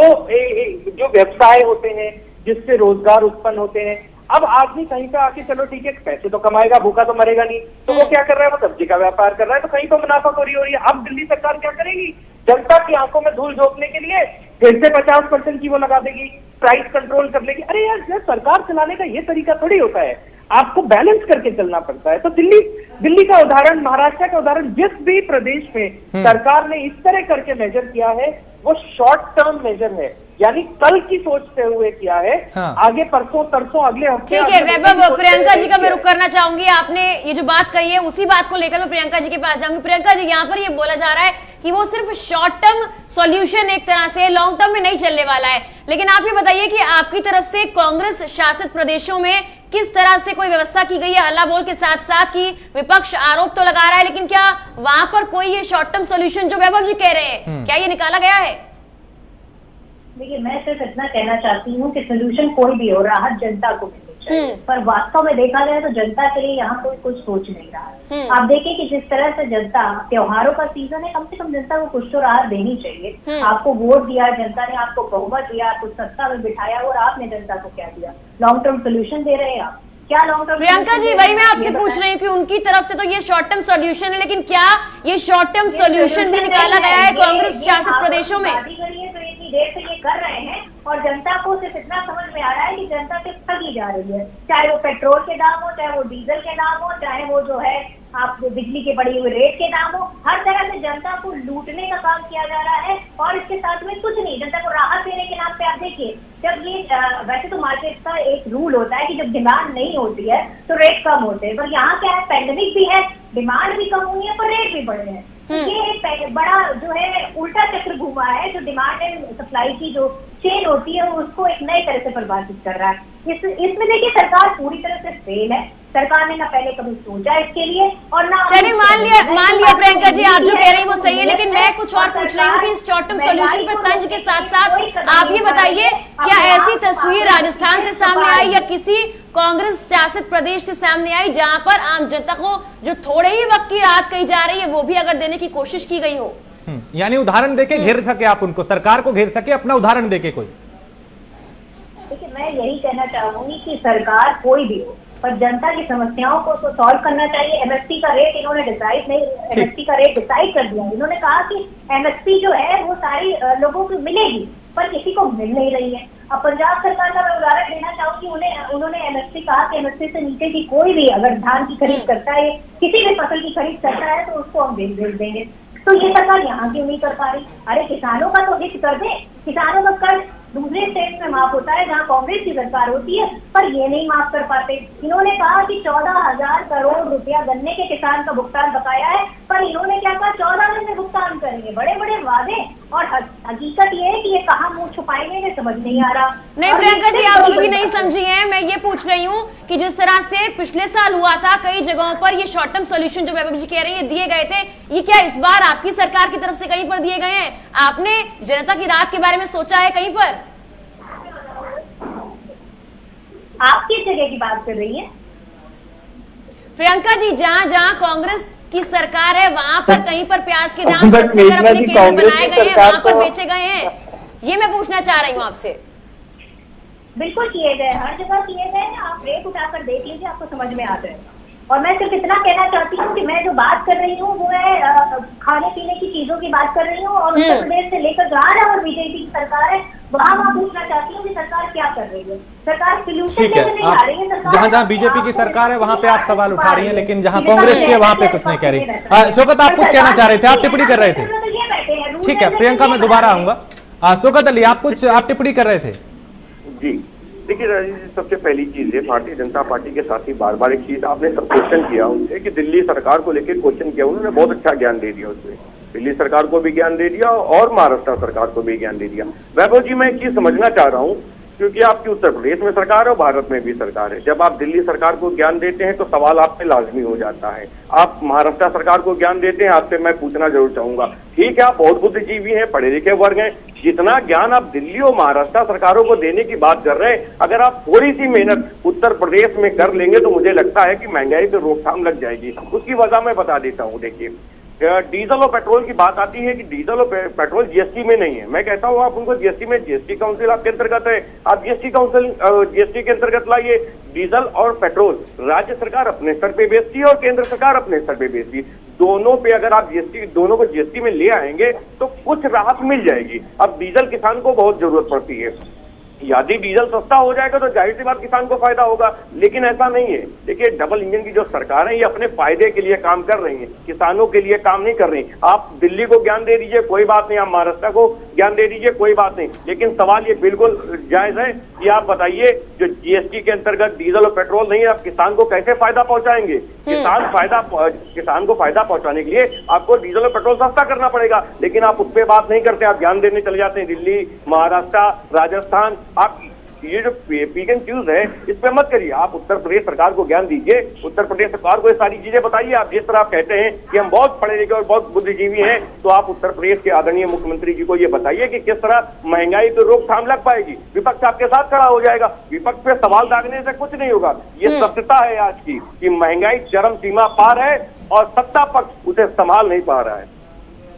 व्यवसाय होते हैं जिससे रोजगार उत्पन्न होते हैं। अब आदमी कहीं पे आके चलो ठीक है, पैसे तो कमाएगा, भूखा तो मरेगा नहीं, तो वो क्या कर रहा है, वो सब्जी का व्यापार कर रहा है, तो कहीं तो मुनाफाखोरी हो रही है। अब दिल्ली सरकार क्या करेगी, जनता की आंखों में धूल झोंकने के लिए फिर से 50% की वो लगा देगी, प्राइस कंट्रोल कर लेगी। अरे यार, सरकार चलाने का ये तरीका थोड़ी होता है, आपको बैलेंस करके चलना पड़ता है। तो दिल्ली का उदाहरण, महाराष्ट्र का उदाहरण, जिस भी प्रदेश में सरकार ने इस तरह करके मेजर किया है, वो शॉर्ट टर्म मेजर है, यानी कल की सोचते हुए किया है। आगे परसों तरसों अगले हफ्ते। ठीक है वैभव, प्रियंका जी का मैं रुख करना चाहूंगी। आपने ये जो बात कही है उसी बात को लेकर मैं प्रियंका जी के पास जाऊंगी। प्रियंका जी, यहाँ पर ये बोला जा रहा है कि वो सिर्फ शॉर्ट टर्म सॉल्यूशन एक तरह से, लॉन्ग टर्म में नहीं चलने वाला है। लेकिन आप ये बताइए कि आपकी तरफ से कांग्रेस शासित प्रदेशों में किस तरह से कोई व्यवस्था की गई है? हल्ला बोल के साथ साथ की विपक्ष आरोप तो लगा रहा है, लेकिन क्या वहां पर कोई ये शॉर्ट टर्म सॉल्यूशन जो वैभव जी कह रहे हैं, क्या ये निकाला गया है? देखिए, मैं सिर्फ इतना कहना चाहती हूँ कि सोल्यूशन कोई भी हो, राहत जनता को मिलनी चाहिए, पर वास्तव में देखा जाए तो जनता के लिए यहाँ कोई कुछ सोच नहीं रहा है। आप देखिए कि जिस तरह से जनता, त्योहारों का सीजन है, कम से कम जनता को कुछ तो राहत देनी चाहिए। आपको वोट दिया जनता ने, आपको बहुमत दिया, आपको सत्ता में बिठाया, और आपने जनता को क्या दिया? लॉन्ग टर्म सोल्यूशन दे रहे हैं आप? क्या लॉन्ग टर्म? प्रियंका जी, वही मैं आपसे पूछ रही हूँ कि उनकी तरफ से तो ये शॉर्ट टर्म सॉल्यूशन है, लेकिन क्या ये शॉर्ट टर्म सॉल्यूशन भी निकाला गया है कांग्रेस शासित प्रदेशों में? देर से ये कर रहे हैं और जनता को सिर्फ इतना समझ में आ रहा है कि जनता सिर्फ ठगी जा रही है, चाहे वो पेट्रोल के दाम हो, चाहे वो डीजल के दाम हो, चाहे वो जो है आप बिजली के बढ़े हुए रेट के दाम हो। हर तरह से जनता को लूटने का काम किया जा रहा है, और इसके साथ में कुछ नहीं, जनता को राहत देने के नाम पे। आप देखिए, जब ये वैसे तो मार्केट का एक रूल होता है कि जब डिमांड नहीं होती है तो रेट कम होते हैं, पर यहाँ क्या है, पैंडेमिक भी है, डिमांड भी कम हुई है पर रेट भी बढ़े हैं। ये एक बड़ा जो है उल्टा चक्र घूमा है, जो डिमांड एंड सप्लाई की जो चेन होती है उसको एक नए तरह से परिभाषित कर रहा है। इसमें देखिए सरकार पूरी तरह से फेल है। सरकार ने ना पहले कभी सोचा इसके लिए और ना। चलिए मान लिया प्रियंका जी आप जो कह रही हैं वो सही है, लेकिन मैं कुछ और पूछ रही हूँ कि इस शॉर्ट टर्म सोल्यूशन पर तंज के साथ साथ आप ये बताइए, क्या ऐसी तस्वीर राजस्थान से सामने आई या किसी कांग्रेस शासित प्रदेश से सामने आई जहां पर आम जनता को जो थोड़े ही वक्त की राहत कही जा रही है वो भी अगर देने की कोशिश की गई हो? यानी उदाहरण देके घेर सके आप उनको, सरकार को घेर सके अपना उदाहरण देके कोई। देखिए मैं यही कहना चाहूंगी कि सरकार कोई भी हो पर जनता की समस्याओं को तो सॉल्व करना चाहिए। एमएसपी का रेट इन्होंने एमएसपी का रेट डिसाइड कर दिया। इन्होंने कहा कि एमएसपी जो है वो सारी लोगों को मिलेगी पर किसी को मिल नहीं रही है। अब पंजाब सरकार का मैं उदाहरण देना चाहूंगी, उन्होंने एमएसपी कहा कि एमएसपी से नीचे की कोई भी अगर धान की खरीद करता है, किसी भी फसल की खरीद करता है तो उसको हम भेज देंगे। तो ये सरकार यहाँ क्यों नहीं कर पा रही? अरे किसानों का तो हित कर दे। किसानों का कर्ज दूसरे स्टेट में माफ होता है जहाँ कांग्रेस की सरकार होती है, पर ये नहीं माफ कर पाते। इन्होंने कहा कि 14,000 करोड़ रुपया गन्ने के किसान का भुगतान बकाया है, पर इन्होंने क्या कहा 14 दिन में भुगतान करेंगे। बड़े बड़े वादे और हकीकत ये है कि ये कहाँ मुंह छुपाएंगे ये समझ नहीं आ रहा। नहीं प्रियंका जी आप अभी भी नहीं समझी हैं। मैं ये पूछ रही हूँ कि जिस तरह से पिछले साल हुआ था कई जगहों पर ये शॉर्ट टर्म सोल्यूशन जो वैभव जी कह रही है दिए गए थे, ये क्या इस बार आपकी सरकार की तरफ से कहीं पर दिए गए हैं? आपने जनता की राहत के बारे में सोचा है कहीं पर? आप किस जगह की बात कर रही हैं? प्रियंका जी जहां जहां कांग्रेस की सरकार है वहां पर कहीं पर प्याज के दाम सस्ते कर अपने केंद्र बनाए गए हैं, वहां पर बेचे गए हैं, ये मैं पूछना चाह रही हूँ आपसे। बिल्कुल किए गए, हर जगह किए गए हैं। आप रेट उठाकर देख लीजिए, आपको समझ में आ जाएगा। और मैं सिर्फ इतना कहना चाहती हूँ कि मैं जो बात कर रही हूँ वो है खाने पीने की चीजों की बात कर रही हूँ, और उत्तर प्रदेश से लेकर जहाँ जहाँ बीजेपी की सरकार है वहाँ मैं पूछना चाहती हूँ कि सरकार क्या कर रही है। सरकार सोल्यूशन ठीक है, आप जहाँ जहाँ बीजेपी की सरकार है वहां पे आप सवाल उठा रही हैं, लेकिन जहाँ कांग्रेस की है वहां पे कुछ नहीं कह रही। शौकत आप कुछ कहना चाह रहे थे, आप टिप्पणी कर रहे थे। ठीक है प्रियंका, मैं दोबारा आऊंगा। शौकत अली आप टिप्पणी कर रहे थे। जी देखिए राजीव जी, सबसे पहली चीज है भारतीय जनता पार्टी के साथ ही बार बार एक चीज आपने सब क्वेश्चन किया उनसे कि दिल्ली सरकार को लेकर क्वेश्चन किया, उन्होंने बहुत अच्छा ज्ञान दे दिया। उसमें दिल्ली सरकार को भी ज्ञान दे दिया और महाराष्ट्र सरकार को भी ज्ञान दे दिया। वैभव जी मैं एक चीज समझना चाह रहा हूँ, क्योंकि आपकी उत्तर प्रदेश में सरकार है और भारत में भी सरकार है। जब आप दिल्ली सरकार को ज्ञान देते हैं तो सवाल आप पे लाजमी हो जाता है। आप महाराष्ट्र सरकार को ज्ञान देते हैं, आपसे मैं पूछना जरूर चाहूंगा, ठीक है आप बहुत बुद्धिजीवी हैं, पढ़े लिखे वर्ग हैं, जितना ज्ञान आप दिल्ली और महाराष्ट्र सरकारों को देने की बात कर रहे हैं, अगर आप थोड़ी सी मेहनत उत्तर प्रदेश में कर लेंगे तो मुझे लगता है कि महंगाई पे रोकथाम लग जाएगी। उसकी वजह मैं बता देता हूँ। देखिए डीजल और पेट्रोल की बात आती है कि डीजल और पेट्रोल जीएसटी में नहीं है। मैं कहता हूँ आप उनको जीएसटी में, जीएसटी काउंसिल आपके अंतर्गत है, आप जीएसटी काउंसिल जीएसटी के अंतर्गत लाइए। डीजल और पेट्रोल राज्य सरकार अपने स्तर पे बेचती है और केंद्र सरकार अपने स्तर पे बेचती है। दोनों पे अगर आप जीएसटी, दोनों को जीएसटी में ले आएंगे तो कुछ राहत मिल जाएगी। अब डीजल किसान को बहुत जरूरत पड़ती है, यदि डीजल सस्ता हो जाएगा तो जाहिर सी बात किसान को फायदा होगा, लेकिन ऐसा नहीं है। देखिए डबल इंजन की जो सरकार है ये अपने फायदे के लिए काम कर रही है, किसानों के लिए काम नहीं कर रही। आप दिल्ली को ज्ञान दे दीजिए कोई बात नहीं, आप महाराष्ट्र को ज्ञान दे दीजिए कोई बात नहीं, लेकिन सवाल ये बिल्कुल जायज है कि आप बताइए जो जीएसटी के अंतर्गत डीजल और पेट्रोल नहीं है, आप किसान को कैसे फायदा पहुंचाएंगे? किसान को फायदा पहुंचाने के लिए आपको डीजल और पेट्रोल सस्ता करना पड़ेगा, लेकिन आप उस पर बात नहीं करते, आप ज्ञान देने चले जाते हैं दिल्ली, महाराष्ट्र, राजस्थान। आप ये जो पिक एंड चूज है इस पे मत करिए, आप उत्तर प्रदेश सरकार को ज्ञान दीजिए, उत्तर प्रदेश सरकार को ये सारी चीजें बताइए। आप जिस तरह आप कहते हैं कि हम बहुत पढ़े लिखे और बहुत बुद्धिजीवी हैं, तो आप उत्तर प्रदेश के आदरणीय मुख्यमंत्री जी को ये बताइए कि किस तरह महंगाई पे रोकथाम लग पाएगी। विपक्ष आपके साथ खड़ा हो जाएगा, विपक्ष पे सवाल दागने से कुछ नहीं होगा। ये सत्यता है आज की कि महंगाई चरम सीमा पार है और सत्ता पक्ष उसे संभाल नहीं पा रहा है।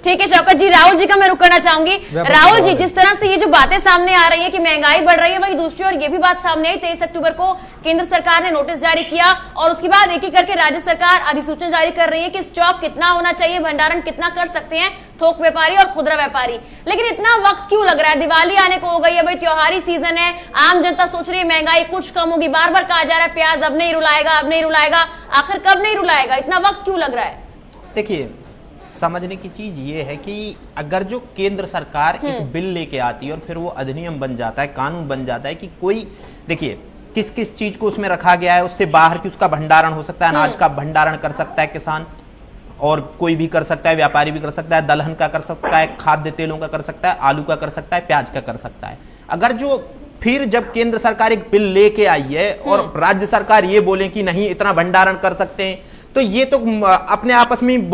ठीक है शौकत जी, राहुल जी का मैं रुक करना चाहूंगी। राहुल जी, जिस तरह से ये जो बातें सामने आ रही है कि महंगाई बढ़ रही है, वही दूसरी ओर ये भी बात सामने आई 23 अक्टूबर को केंद्र सरकार ने नोटिस जारी किया और उसके बाद एक एक करके राज्य सरकार अधिसूचना जारी कर रही है कि स्टॉक कितना होना चाहिए, भंडारण कितना कर सकते हैं थोक व्यापारी और खुदरा व्यापारी। लेकिन इतना वक्त क्यों लग रहा है? दिवाली आने को हो गई है, भाई त्योहारी सीजन है, आम जनता सोच रही है महंगाई कुछ कम होगी, बार बार कहा जा रहा है प्याज अब नहीं रुलाएगा, अब नहीं रुलाएगा, आखिर कब नहीं रुलाएगा? इतना वक्त क्यों लग रहा है? देखिए समझने की चीज ये है कि अगर जो केंद्र सरकार एक बिल लेके आती है और फिर वो अधिनियम बन जाता है, कानून बन जाता है कि कोई, देखिए किस किस चीज को उसमें रखा गया है, उससे बाहर की उसका भंडारण हो सकता है, अनाज का भंडारण कर सकता है किसान और कोई भी कर सकता है, व्यापारी भी कर सकता है, दलहन का कर सकता है, खाद्य तेलों का कर सकता है, आलू का कर सकता है, प्याज का कर सकता है। अगर जो फिर जब केंद्र सरकार एक बिल लेके आई है और राज्य सरकार ये बोले कि नहीं इतना भंडारण कर सकते हैं, तो ये तो अपने आपस में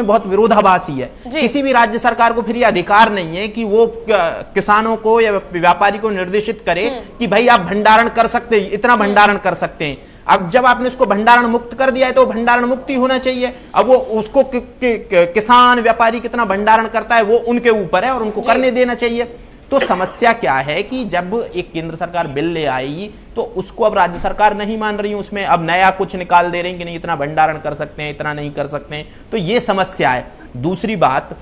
बहुत विरोधाभासी है। किसी भी राज्य सरकार को फिर ये अधिकार नहीं है कि वो किसानों को या व्यापारी को निर्देशित करे कि भाई आप भंडारण कर सकते हैं, इतना भंडारण कर सकते हैं। अब जब आपने उसको भंडारण मुक्त कर दिया है तो भंडारण मुक्त ही होना चाहिए। अब वो उसको किसान व्यापारी कितना भंडारण करता है वो उनके ऊपर है और उनको करने देना चाहिए। तो समस्या क्या है कि जब एक केंद्र सरकार बिल ले आई तो उसको अब राज्य सरकार नहीं मान रही है, उसमें अब नया कुछ निकाल दे रहे हैं कि नहीं इतना भंडारण कर सकते हैं, इतना नहीं कर सकते हैं, तो ये समस्या है। दूसरी बात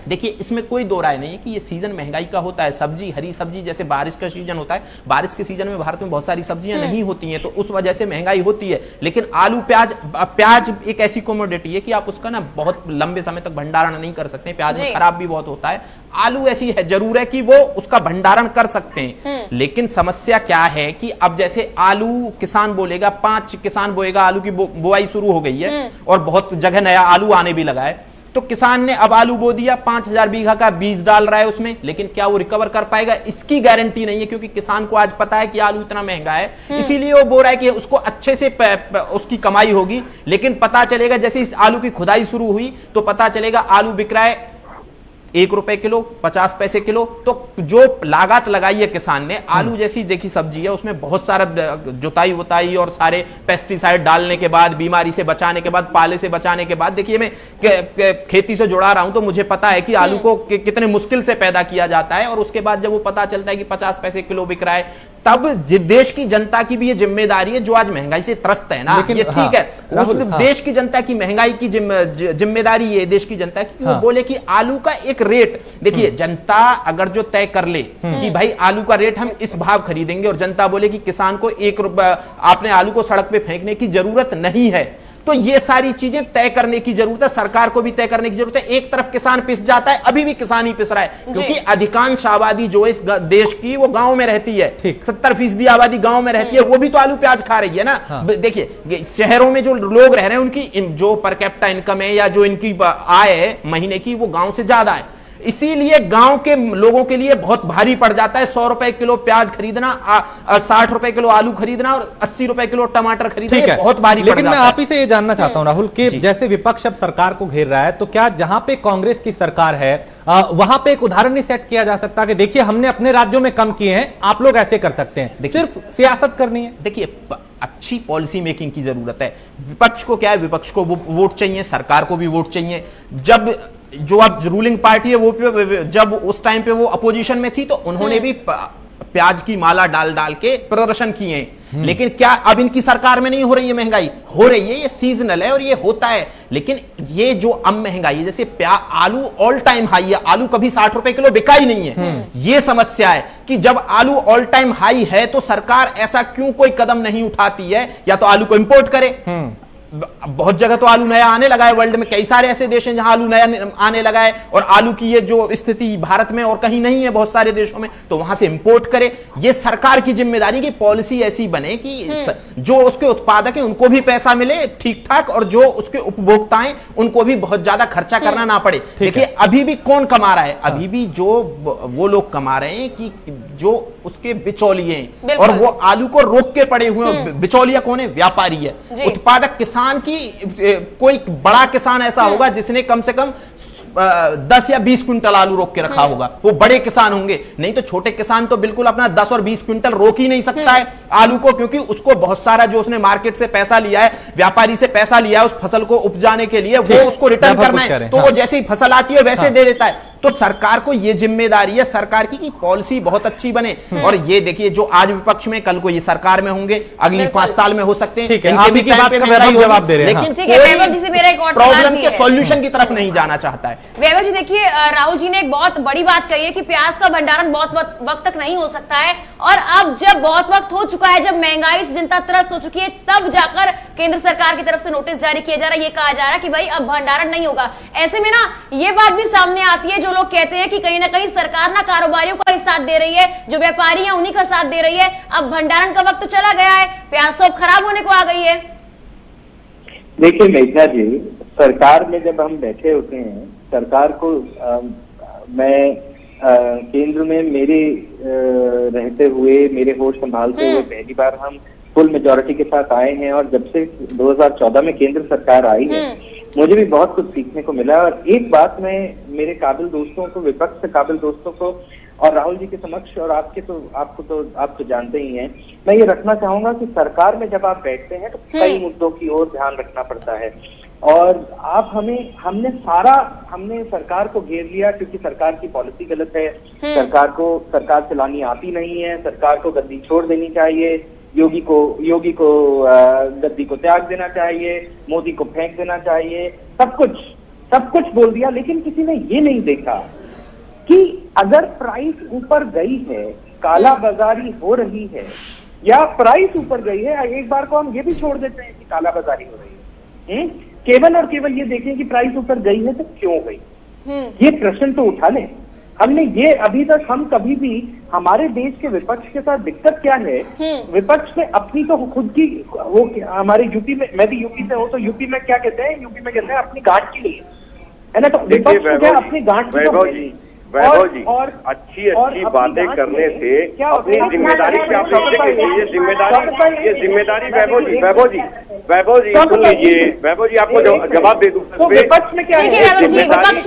देखिए, इसमें कोई दो राय नहीं है कि ये सीजन महंगाई का होता है। सब्जी, हरी सब्जी, जैसे बारिश का सीजन होता है, बारिश के सीजन में भारत में बहुत सारी सब्जियां नहीं होती हैं, तो उस वजह से महंगाई होती है। लेकिन आलू, प्याज एक ऐसी कमोडिटी है कि आप उसका ना बहुत लंबे समय तक भंडारण नहीं कर सकते, प्याज में खराब भी बहुत होता है। आलू ऐसी है जरूर है कि वो उसका भंडारण कर सकते हैं, लेकिन समस्या क्या है कि अब जैसे आलू किसान बोलेगा, 5 किसान बोएगा, आलू की बुआई शुरू हो गई है और बहुत जगह नया आलू आने भी लगा है, तो किसान ने अब आलू बो दिया, 5000 बीघा का बीज डाल रहा है उसमें, लेकिन क्या वो रिकवर कर पाएगा इसकी गारंटी नहीं है, क्योंकि किसान को आज पता है कि आलू इतना महंगा है, इसीलिए वो बो रहा है कि उसको अच्छे से उसकी कमाई होगी। लेकिन पता चलेगा जैसे इस आलू की खुदाई शुरू हुई तो पता चलेगा आलू बिक रहा है 1 रुपए किलो, 50 पैसे किलो। तो जो लागत लगाई है किसान ने, आलू जैसी देखी सब्जी है उसमें बहुत सारा जुताई वुताई और सारे पेस्टिसाइड डालने के बाद, बीमारी से बचाने के बाद, पाले से बचाने के बाद, देखिए मैं खेती से जुड़ा रहा हूं तो मुझे पता है कि आलू को कितने मुश्किल से पैदा किया जाता है, और उसके बाद जब वो पता चलता है कि 50 पैसे किलो बिक रहा है, तब देश की जनता की भी ये जिम्मेदारी है जो आज महंगाई से त्रस्त है ना, ये ठीक है, उस देश की जनता की महंगाई की जिम्मेदारी ये देश की जनता की वो बोले कि आलू का एक रेट, देखिए जनता अगर जो तय कर ले कि भाई आलू का रेट हम इस भाव खरीदेंगे और जनता बोले कि किसान को 1 रुपया आपने आलू को सड़क पे फेंकने की जरूरत नहीं है, तो ये सारी चीजें तय करने की जरूरत है, सरकार को भी तय करने की जरूरत है। एक तरफ किसान पिस जाता है, अभी भी किसान ही पिस रहा है, क्योंकि अधिकांश आबादी जो इस देश की वो गांव में रहती है, 70% आबादी गांव में रहती है, वो भी तो आलू प्याज खा रही है ना। देखिए शहरों में जो लोग रह रहे हैं उनकी जो पर कैपिटा इनकम है या जो इनकी आय है महीने की, वो गांव से ज्यादा है, इसीलिए गांव के लोगों के लिए बहुत भारी पड़ जाता है 100 रुपए किलो प्याज खरीदना, 60 रुपए किलो आलू खरीदना और 80 रुपए किलो टमाटर खरीदना, ये बहुत भारी पड़ जाता है। लेकिन मैं आप ही से ये जानना चाहता हूं राहुल कि जैसे विपक्ष अब सरकार को घेर रहा है, तो क्या जहां पे कांग्रेस की सरकार है वहां पे एक उदाहरण नहीं सेट किया जा सकता कि देखिए हमने अपने राज्यों में कम किए हैं, आप लोग ऐसे कर सकते हैं, सिर्फ सियासत करनी है। देखिए अच्छी पॉलिसी मेकिंग की जरूरत है। विपक्ष को क्या है, विपक्ष को वोट चाहिए, सरकार को भी वोट चाहिए। जब जो अब रूलिंग पार्टी है वो जब उस टाइम पे वो अपोजिशन में थी तो उन्होंने भी प्याज की माला डाल डाल के प्रदर्शन किए, लेकिन क्या अब इनकी सरकार में नहीं हो रही है महंगाई? हो रही है, ये सीजनल है और ये होता है, लेकिन ये जो अब महंगाई है, जैसे आलू ऑल टाइम हाई है, आलू कभी 60 रुपए किलो बिका ही नहीं है। ये समस्या है कि जब आलू ऑल टाइम हाई है तो सरकार ऐसा क्यों कोई कदम नहीं उठाती है, या तो आलू को इंपोर्ट करे। बहुत जगह तो आलू नया आने लगा है, वर्ल्ड में कई सारे ऐसे देश हैं जहां आलू नया आने लगा है, और आलू की ये जो स्थिति भारत में और कहीं नहीं है बहुत सारे देशों में, तो वहां से इंपोर्ट करे। ये सरकार की जिम्मेदारी की पॉलिसी ऐसी बने कि जो उसके उत्पादक हैं उनको भी पैसा मिले ठीक ठाक, और जो उसके उपभोक्ता हैं उनको भी बहुत ज्यादा खर्चा करना ना पड़े। देखिए अभी भी कौन कमा रहा है? अभी भी जो वो लोग कमा रहे हैं कि जो उसके बिचौलिए हैं, और वो आलू को रोक के पड़े हुए हैं। बिचौलिया कौन है? व्यापारी है। उत्पादक किसान की कोई बड़ा किसान ऐसा होगा जिसने कम से कम 10 या 20 क्विंटल आलू रोक के रखा होगा, वो बड़े किसान होंगे। नहीं तो छोटे किसान तो बिल्कुल अपना 10 और 20 क्विंटल रोक ही नहीं सकता है आलू को, क्योंकि उसको बहुत सारा जो उसने मार्केट से पैसा लिया है, व्यापारी से पैसा लिया है उस फसल को उपजाने के लिए, वो उसको रिटर्न करना है, तो वो जैसे ही फसल आती है वैसे दे देता है। तो सरकार को ये जिम्मेदारी है सरकार की कि पॉलिसी बहुत अच्छी बने। और ये देखिए जो आज विपक्ष में, कल को ये सरकार में होंगे, अगली 5 साल में हो सकते हैं। जवाब दे रहे हैं, लेकिन प्रॉब्लम के सॉल्यूशन की तरफ नहीं जाना चाहता है। वैभव जी देखिए, राहुल जी ने एक बहुत बड़ी बात कही है कि प्याज का भंडारण बहुत वक्त तक नहीं हो सकता है, और अब जब बहुत वक्त हो चुका है, जब महंगाई से जनता त्रस्त हो चुकी है, तब जाकर केंद्र सरकार की तरफ से नोटिस जारी किया जा रहा है, ये कहा जा रहा है कि भाई अब भंडारण नहीं होगा। ऐसे में ना ये बात भी सामने आती है, जो लोग कहते हैं कि कहीं ना कहीं सरकार ना कारोबारियों का ही साथ दे रही है, जो व्यापारी हैं उन्हीं का साथ दे रही है। अब भंडारण का वक्त तो चला गया है, प्याज तो अब खराब होने को आ गई है। देखिए मेघना जी, सरकार में जब हम बैठे होते हैं, सरकार को मैं केंद्र में मेरे रहते हुए, मेरे होश संभालते हुए पहली बार हम फुल मेजोरिटी के साथ आए हैं, और जब से 2014 में केंद्र सरकार आई है मुझे भी बहुत कुछ सीखने को मिला। और एक बात मैं मेरे काबिल दोस्तों को, विपक्ष से काबिल दोस्तों को और राहुल जी के समक्ष, और आप तो जानते ही हैं, मैं ये रखना चाहूंगा कि सरकार में जब आप बैठते हैं तो कई मुद्दों की ओर ध्यान रखना पड़ता है। और आप हमने सरकार को घेर लिया क्योंकि सरकार की पॉलिसी गलत है, सरकार चलानी आती नहीं है, सरकार को गद्दी छोड़ देनी चाहिए, योगी को गद्दी को त्याग देना चाहिए, मोदी को फेंक देना चाहिए, सब कुछ बोल दिया। लेकिन किसी ने ये नहीं देखा कि अगर प्राइस ऊपर गई है, काला बाजारी हो रही है, या प्राइस ऊपर गई है, एक बार को हम ये भी छोड़ देते हैं कि काला बाजारी हो रही है, केवल और केवल ये देखें कि प्राइस ऊपर गई है तो क्यों गई, ये प्रश्न तो उठा लें। हमने ये अभी तक हम कभी भी, हमारे देश के विपक्ष के साथ दिक्कत क्या है, विपक्ष ने अपनी तो खुद की, वो हमारे यूपी में, मैं भी यूपी से हूँ, तो यूपी में क्या कहते हैं, यूपी में कहते हैं अपनी गांठ की लिए, है ना। तो विपक्ष को क्या अपनी गांठ की, वैभव जी, और अच्छी बातें करने से अपनी जिम्मेदारी पे आप समझे, ये जिम्मेदारी वैभव जी सुन लीजिए, वैभव जी आपको जवाब दे दूं। विपक्ष में क्या है, जिम्मेदारी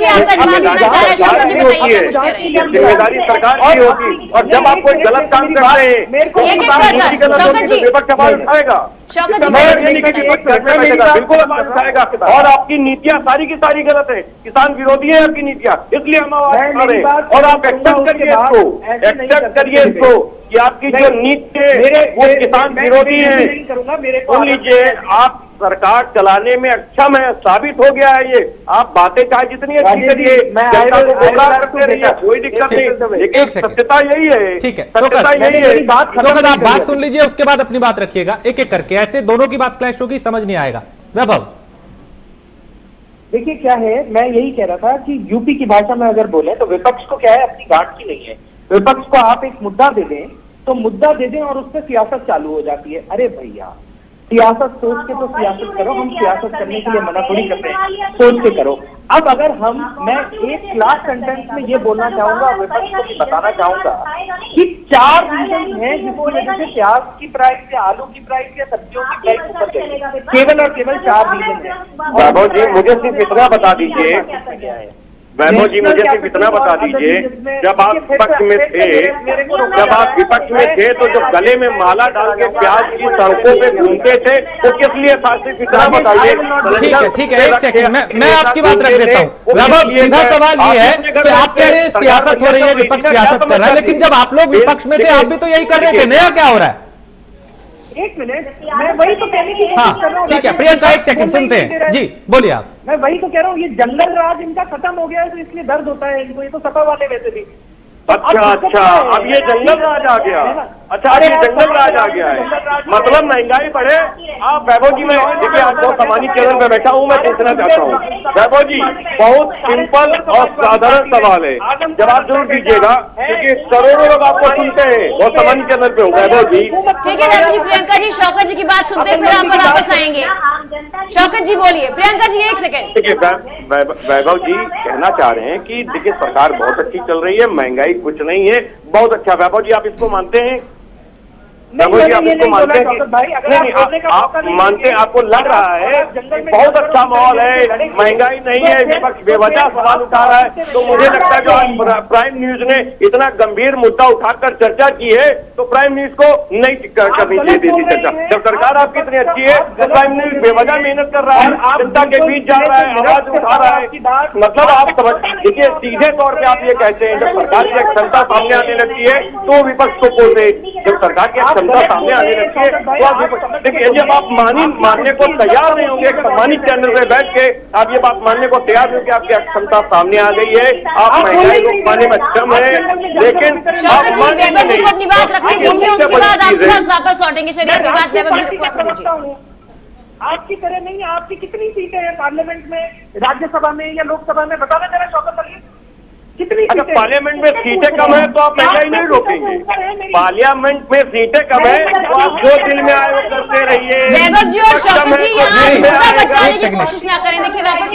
सरकार की होगी, और जब आप कोई गलत काम कर रहे हैं विपक्ष सवाल उठाएगा, बिल्कुल उठाएगा, और आपकी नीतियां सारी की सारी गलत है, किसान विरोधी है आपकी नीतियां, इसलिए हम आवाज उठा रहे हैं। और आप एक्सेप्ट करिए इसको कि आपकी जो नीति है वो किसान विरोधी है। सुन लीजिए, आप सरकार चलाने में अक्षम है, साबित हो गया है ये। आप बातें चाहे जितनी अच्छी करिए, जनता को गुमराह करते रहिए, कोई दिक्कत नहीं, लेकिन सत्यता यही है। ठीक है, सत्यता यही है। आप बात सुन लीजिए, उसके बाद अपनी बात रखिएगा, एक एक करके, ऐसे दोनों की बात क्लैश होगी, समझ नहीं आएगा। वैभव, देखिए क्या है, मैं यही कह रहा था कि यूपी की भाषा में अगर बोले तो विपक्ष को क्या है, अपनी गांठ की नहीं है। विपक्ष को आप एक मुद्दा दे दें तो मुद्दा दे दें और उस पर सियासत चालू हो जाती है। अरे भैया, सियासत सोच के तो सियासत करो, हम सियासत करने के लिए मना थोड़ी करते हैं, सोच के करो। अब अगर मैं एक क्लास सेंटेंस में ये बोलना चाहूंगा, विपक्ष को बताना चाहूंगा कि 4 रीजन है जिसकी वजह से प्याज की प्राइस या आलू की प्राइस या सब्जियों की प्राइस ऊपर गई, केवल और केवल 4 रीजन है। वैभव जी, मुझे सिर्फ इतना बता दीजिए, वैभव जी मुझे सिर्फ इतना बता दीजिए, जब आप विपक्ष में थे, तो जो गले में माला डाल के प्याज की सड़कों पे घूमते थे, तो किस लिए था, सिर्फ इतना बताइए। ठीक है, एक सेकंड, मैं आपकी बात रख देता हूँ। वैभव, सीधा सवाल ये है कि आप कह रहे हैं सियासत हो रही है, विपक्ष सियासत कर रहा है, लेकिन जब आप लोग विपक्ष में थे आप भी तो यही कर रहे थे, नया क्या हो रहा है? एक मिनट, मैं वही तो कहने की कोशिश कर रहा हूँ। ठीक है प्रियंका, एक सेकंड सुनते हैं जी, बोलिए आप। मैं वही तो कह रहा हूँ, ये जंगल राज इनका खत्म हो गया है, तो इसलिए दर्द होता है इनको, ये तो सपा वाले वैसे भी। अच्छा, अब ये जंगल राज आ गया। अच्छा, ये जंगल राज आ गया है, मतलब महंगाई बढ़े। आप वैभव जी, मैं देखिए आज बहुत सामान्य चैनल पे बैठा हूँ, मैं पूछना चाहता हूँ वैभव जी, बहुत सिंपल और साधारण सवाल है, जवाब जरूर दीजिएगा क्योंकि करोड़ों लोग आपको सुनते हैं, बहुत सामान्य चैनल पे हूँ। वैभव जी, ठीक है वैभव जी, प्रियंका जी शौकत जी की बात सुनते हैं, फिर आप पर वापस आएंगे। शौकत जी बोलिए। प्रियंका जी एक सेकंड। देखिए वैभव जी कहना चाह रहे हैं कि देखिए सरकार बहुत अच्छी चल रही है, महंगाई कुछ नहीं है, बहुत अच्छा। वैभव जी आप इसको मानते हैं? वैभव जी आप इसको मानते हैं? आप मानते हैं, आपको लग रहा है बहुत अच्छा माहौल है, महंगाई नहीं है, विपक्ष बेवजह सवाल उठा रहा है, तो मुझे लगता है जो आज प्राइम न्यूज ने इतना गंभीर मुद्दा उठाकर चर्चा की है, तो प्राइम न्यूज को नहीं करनी चाहिए थी चर्चा। जब सरकार आपकी इतनी अच्छी है तो प्राइम न्यूज बेवजह मेहनत कर रहा है, जनता के बीच जा रहा है, आवाज उठा रहा है, मतलब आप समझ देखिए, सीधे तौर पर आप ये कहते हैं जब सरकार की क्षमता सामने आने लगती है तो विपक्ष को बोलते, जब सरकार की क्षमता सामने आने लगती है तो देखिए, जब आप मानने को तैयार नहीं होंगे, सामान्य चैनल पे बैठ के आप ये बात मानने को तैयार नहीं कि आपकी क्षमता सामने आ गई है, आप महंगाई को पाने में सक्षम है, लेकिन अपनी बात रखने दीजिए, उसके बाद आपके पास वापस लौटेंगे। चलिए अपनी बात दीजिए। आपकी तरह नहीं, आपकी कितनी सीटें हैं पार्लियामेंट में, राज्यसभा में या लोकसभा में, बताना जरा शौकत अली, कितनी? अच्छा, पार्लियामेंट में सीटें कम है तो आप महंगाई नहीं रोकेंगे? पार्लियामेंट में सीटें कम है तो आप जो दिल में आए वो करते रहिए। वैभव जी और शौकत जी यहाँ भटकाने की कोशिश ना करें। देखिए वापस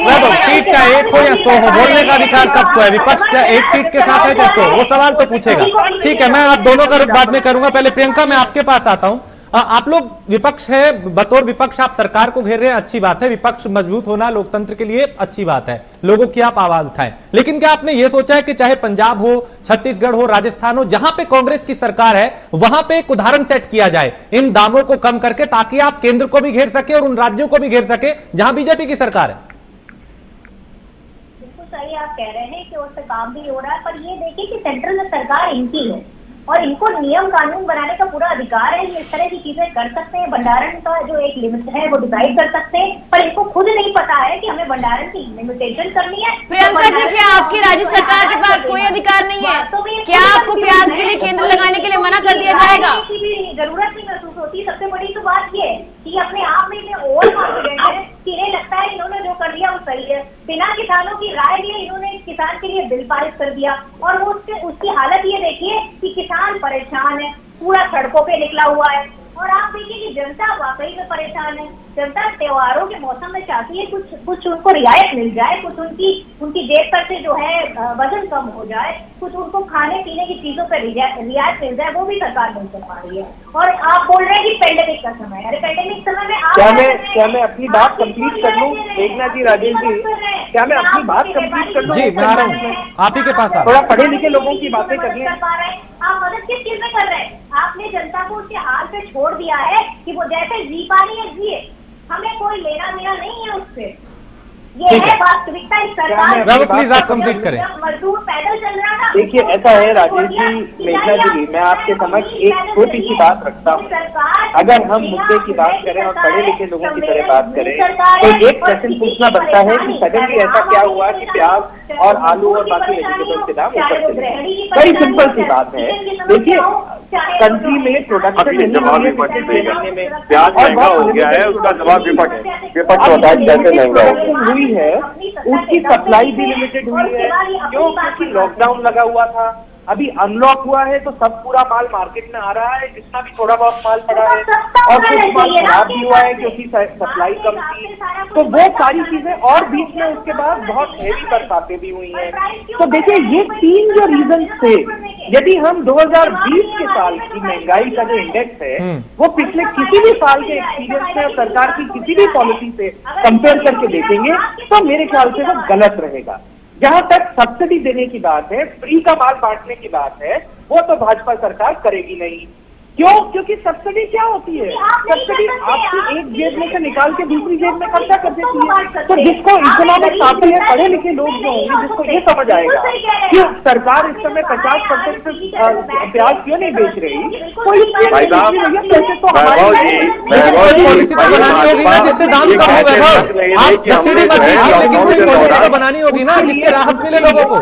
सीट चाहे 1 हो या 100 हो, बोलने का अधिकार सबको है। विपक्ष चाहे 1 सीट के साथ है चाहे 100, वो सवाल तो पूछेगा। ठीक है, मैं आप दोनों का रुख बाद में करूंगा। पहले प्रियंका, मैं आपके पास आता हूं। आप लोग विपक्ष है, बतौर विपक्ष आप सरकार को घेर रहे हैं, अच्छी बात है। विपक्ष मजबूत होना लोकतंत्र के लिए अच्छी बात है, लोगों की आप आवाज उठाएं। लेकिन क्या आपने यह सोचा है कि चाहे पंजाब हो, छत्तीसगढ़ हो, राजस्थान हो, जहां पे कांग्रेस की सरकार है, वहां पे एक उदाहरण सेट किया जाए इन दामों को कम करके, ताकि आप केंद्र को भी घेर सके और उन राज्यों को भी घेर सके जहां बीजेपी की सरकार है? बिल्कुल सही आप कह रहे हैं कि उस पर काम भी हो रहा है, पर ये देखिए कि सेंट्रल में सरकार इनकी है और इनको नियम कानून बनाने का पूरा अधिकार है। ये इस तरह की चीजें कर सकते हैं, भंडारण का जो एक लिमिट है वो डिसाइड कर सकते हैं, पर इनको खुद नहीं पता है कि हमें भंडारण की लिमिटेशन करनी है। प्रियंका जी, क्या आपकी राज्य सरकार के पास कोई अधिकार नहीं है? क्या आपको प्याज के लिए केंद्र लगाने के लिए मना कर दिया जाएगा? की भी जरूरत नहीं महसूस होती। सबसे बड़ी तो बात ये है कि अपने आप में ओवर कॉन्फिडेंट है कि इन्हें लगता है इन्होंने जो कर दिया वो सही है। बिना किसानों की राय लिए इन्होंने किसान के लिए बिल पारित कर दिया और वो उसकी हालत ये देखिए कि किसान परेशान है, पूरा सड़कों पे निकला हुआ है। और आप देखिए कि जनता वाकई में परेशान है। जनता त्योहारों के मौसम में चाहती है कुछ उनको रियायत मिल जाए, कुछ उनकी जेब पर से जो है वजन कम हो जाए, कुछ उनको खाने पीने की चीजों पर रियायत मिल जाए, वो भी सरकार नहीं कर पा रही है। और आप बोल रहे हैं कि पेंडेमिक का समय, अरे पेंडेमिक समय में क्या मैं अपनी बात कंप्लीट कर लूं? मेघना जी, राजेश जी, क्या मैं अपनी बात कंप्लीट कर लूं? जी, मैं आ रहा हूं, आप ही के पास आ रहा हूं। थोड़ा पढ़े लिखे लोगों की बातें करिए। आप मदद किस चीज में कर रहे हैं? आपने जनता को उसके हाल पे छोड़ दिया है कि वो जैसे जी पा रही है जिए, हमें कोई लेना देना नहीं है उससे। ये है वास्तविकता इस सरकार। प्लीज आप कंप्लीट करें। मजदूर पैदल चल रहा था। देखिए, ऐसा है राजेश जी, मेघना जी, मैं आपके समक्ष एक छोटी सी बात रखता हूँ। अगर हम मुद्दे की बात करें और पढ़े लिखे लोगों की तरह बात करें तो एक प्रश्न पूछना बनता है कि सडनली ऐसा क्या हुआ कि प्याज और आलू और बाकी वेजिटेबल्स के दाम ऊपर चले? बड़ी सिंपल सी बात है। देखिए, कंट्री में प्रोडक्शन में प्याज महंगा हो गया है, उसका जवाब विपक्ष कैसे महंगा हुई है, उसकी सप्लाई भी लिमिटेड हुई है। क्यों? क्योंकि लॉकडाउन लगा हुआ था। अभी अनलॉक हुआ है तो सब पूरा माल मार्केट में आ रहा है, जितना भी थोड़ा बहुत माल पड़ा है, और कुछ माल खराब भी हुआ है क्योंकि सप्लाई कम थी। तो वो सारी चीजें, और बीच में उसके बाद बहुत हेवी बरसातें भी हुई हैं। तो देखिए, ये 3 जो रीजन थे, यदि हम 2020 के साल की महंगाई का जो इंडेक्स है वो पिछले किसी भी साल के एक्सपीरियंस से और सरकार की किसी भी पॉलिसी से कंपेयर करके देखेंगे तो मेरे ख्याल से वो गलत रहेगा। जहां तक सब्सिडी देने की बात है, फ्री का माल बांटने की बात है, वो तो भाजपा सरकार करेगी नहीं। क्यों? क्योंकि सब्सिडी क्या होती है? सब्सिडी आपकी एक जेब में से निकाल के दूसरी जेब में खर्चा कर देती है। तो जिसको इकोनॉमिक्स आती है, पढ़े लिखे लोग जो होंगे, जिसको ये समझ आएगा कि सरकार इस समय 50% प्याज क्यों नहीं बेच रही, कोई पैसे तो जिससे दाम कम हो गए, आप सब्सिडी मत दीजिए, लेकिन कोई पॉलिसी तो बनानी होगी ना जिससे राहत मिले लोगों को।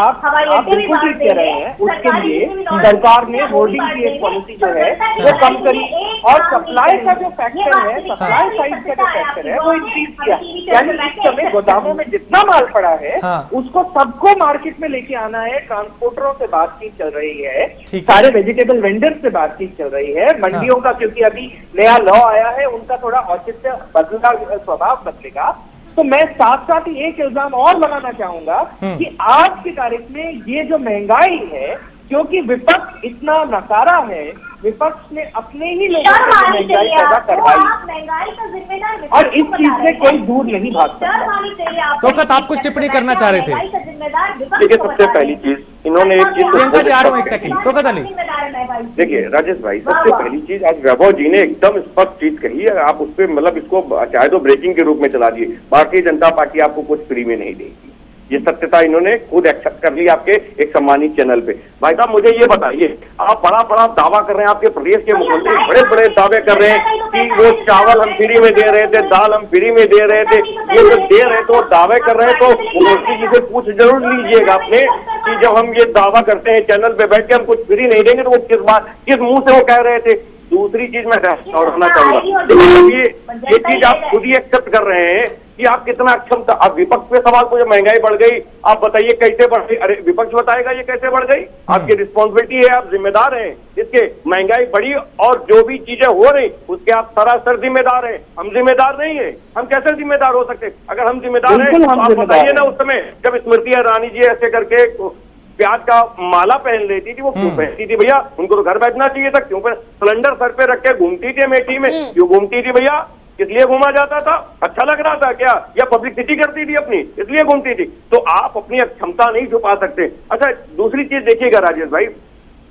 आप बिल्कुल ठीक कह रहे हैं। उसके लिए सरकार ने होर्डिंग की एक पॉलिसी जो है वो कम करी, और सप्लाई का जो फैक्टर है, सप्लाई साइड का जो फैक्टर है वो इंक्रीज किया। यानी इस समय गोदामों में जितना माल पड़ा है उसको सबको मार्केट में लेके आना है। ट्रांसपोर्टरों से बातचीत चल रही है, सारे वेजिटेबल वेंडर्स से बातचीत चल रही है, मंडियों का, क्योंकि अभी नया लॉ आया है, उनका थोड़ा औचित्य बदला, स्वभाव बदलेगा। तो मैं साथ साथ ही एक इल्जाम और लगाना चाहूंगा कि आज की तारीख में ये जो महंगाई है, क्योंकि विपक्ष इतना नकारा है, विपक्ष ने अपने ही लोगों से महंगाई पैदा करवाई, और इस चीज से कोई दूर नहीं भाग सकता। शौकत, आप कुछ टिप्पणी करना चाह रहे थे? देखिए, सबसे पहली चीज इन्होंने एक चीज, शौकत अली, देखिए राजेश भाई, सबसे पहली चीज आज वैभव जी ने एकदम स्पष्ट चीज कही है। आप उस पर मतलब इसको चाहे तो ब्रेकिंग के रूप में चला दिए, भारतीय जनता पार्टी आपको कुछ फ्री में नहीं देगी। ये सत्यता इन्होंने खुद एक्सेप्ट कर ली आपके एक सम्मानित चैनल पे। भाई साहब, मुझे ये बताइए, आप बड़ा दावा कर रहे हैं, आपके प्रदेश के मुख्यमंत्री बड़े बड़े दावे कर रहे हैं कि वो चावल हम फ्री में दे रहे थे, दाल हम फ्री में दे रहे थे, ये जो दे रहे थे, दावे कर रहे हैं, तो मोदी जी से पूछ जरूर लीजिएगा अपने कि जब हम ये दावा करते हैं चैनल पे बैठ के हम कुछ फ्री नहीं देंगे, तो वो किस मुंह से वो कह रहे थे। दूसरी चीज मैं दोहराना चाहूंगा, ये चीज आप खुद ही एक्सेप्ट कर रहे हैं कि आप कितना क्षमता, अब विपक्ष पे सवाल पूछे महंगाई बढ़ गई, आप बताइए कैसे बढ़ गई? अरे विपक्ष बताएगा ये कैसे बढ़ गई? आपकी रिस्पॉन्सिबिलिटी है, आप जिम्मेदार हैं इसके। महंगाई बढ़ी और जो भी चीजें हो रही उसके आप सरासर जिम्मेदार हैं, हम जिम्मेदार नहीं है। हम कैसे जिम्मेदार हो सकते? अगर हम जिम्मेदार हैं तो आप बताइए ना, उस समय जब स्मृति ईरानी जी ऐसे करके प्याज का माला पहन लेती थी, वो क्यों पहनती थी भैया? उनको तो घर बैठना चाहिए था, क्यों सिलेंडर सर पे रख के घूमती थी अमेठी में? क्यों घूमती थी भैया? इसलिए घूमा जाता था, अच्छा लग रहा था क्या? या पब्लिसिटी करती थी अपनी, इसलिए घूमती थी? तो आप अपनी क्षमता नहीं छुपा सकते। अच्छा, दूसरी चीज देखिएगा राजेश भाई,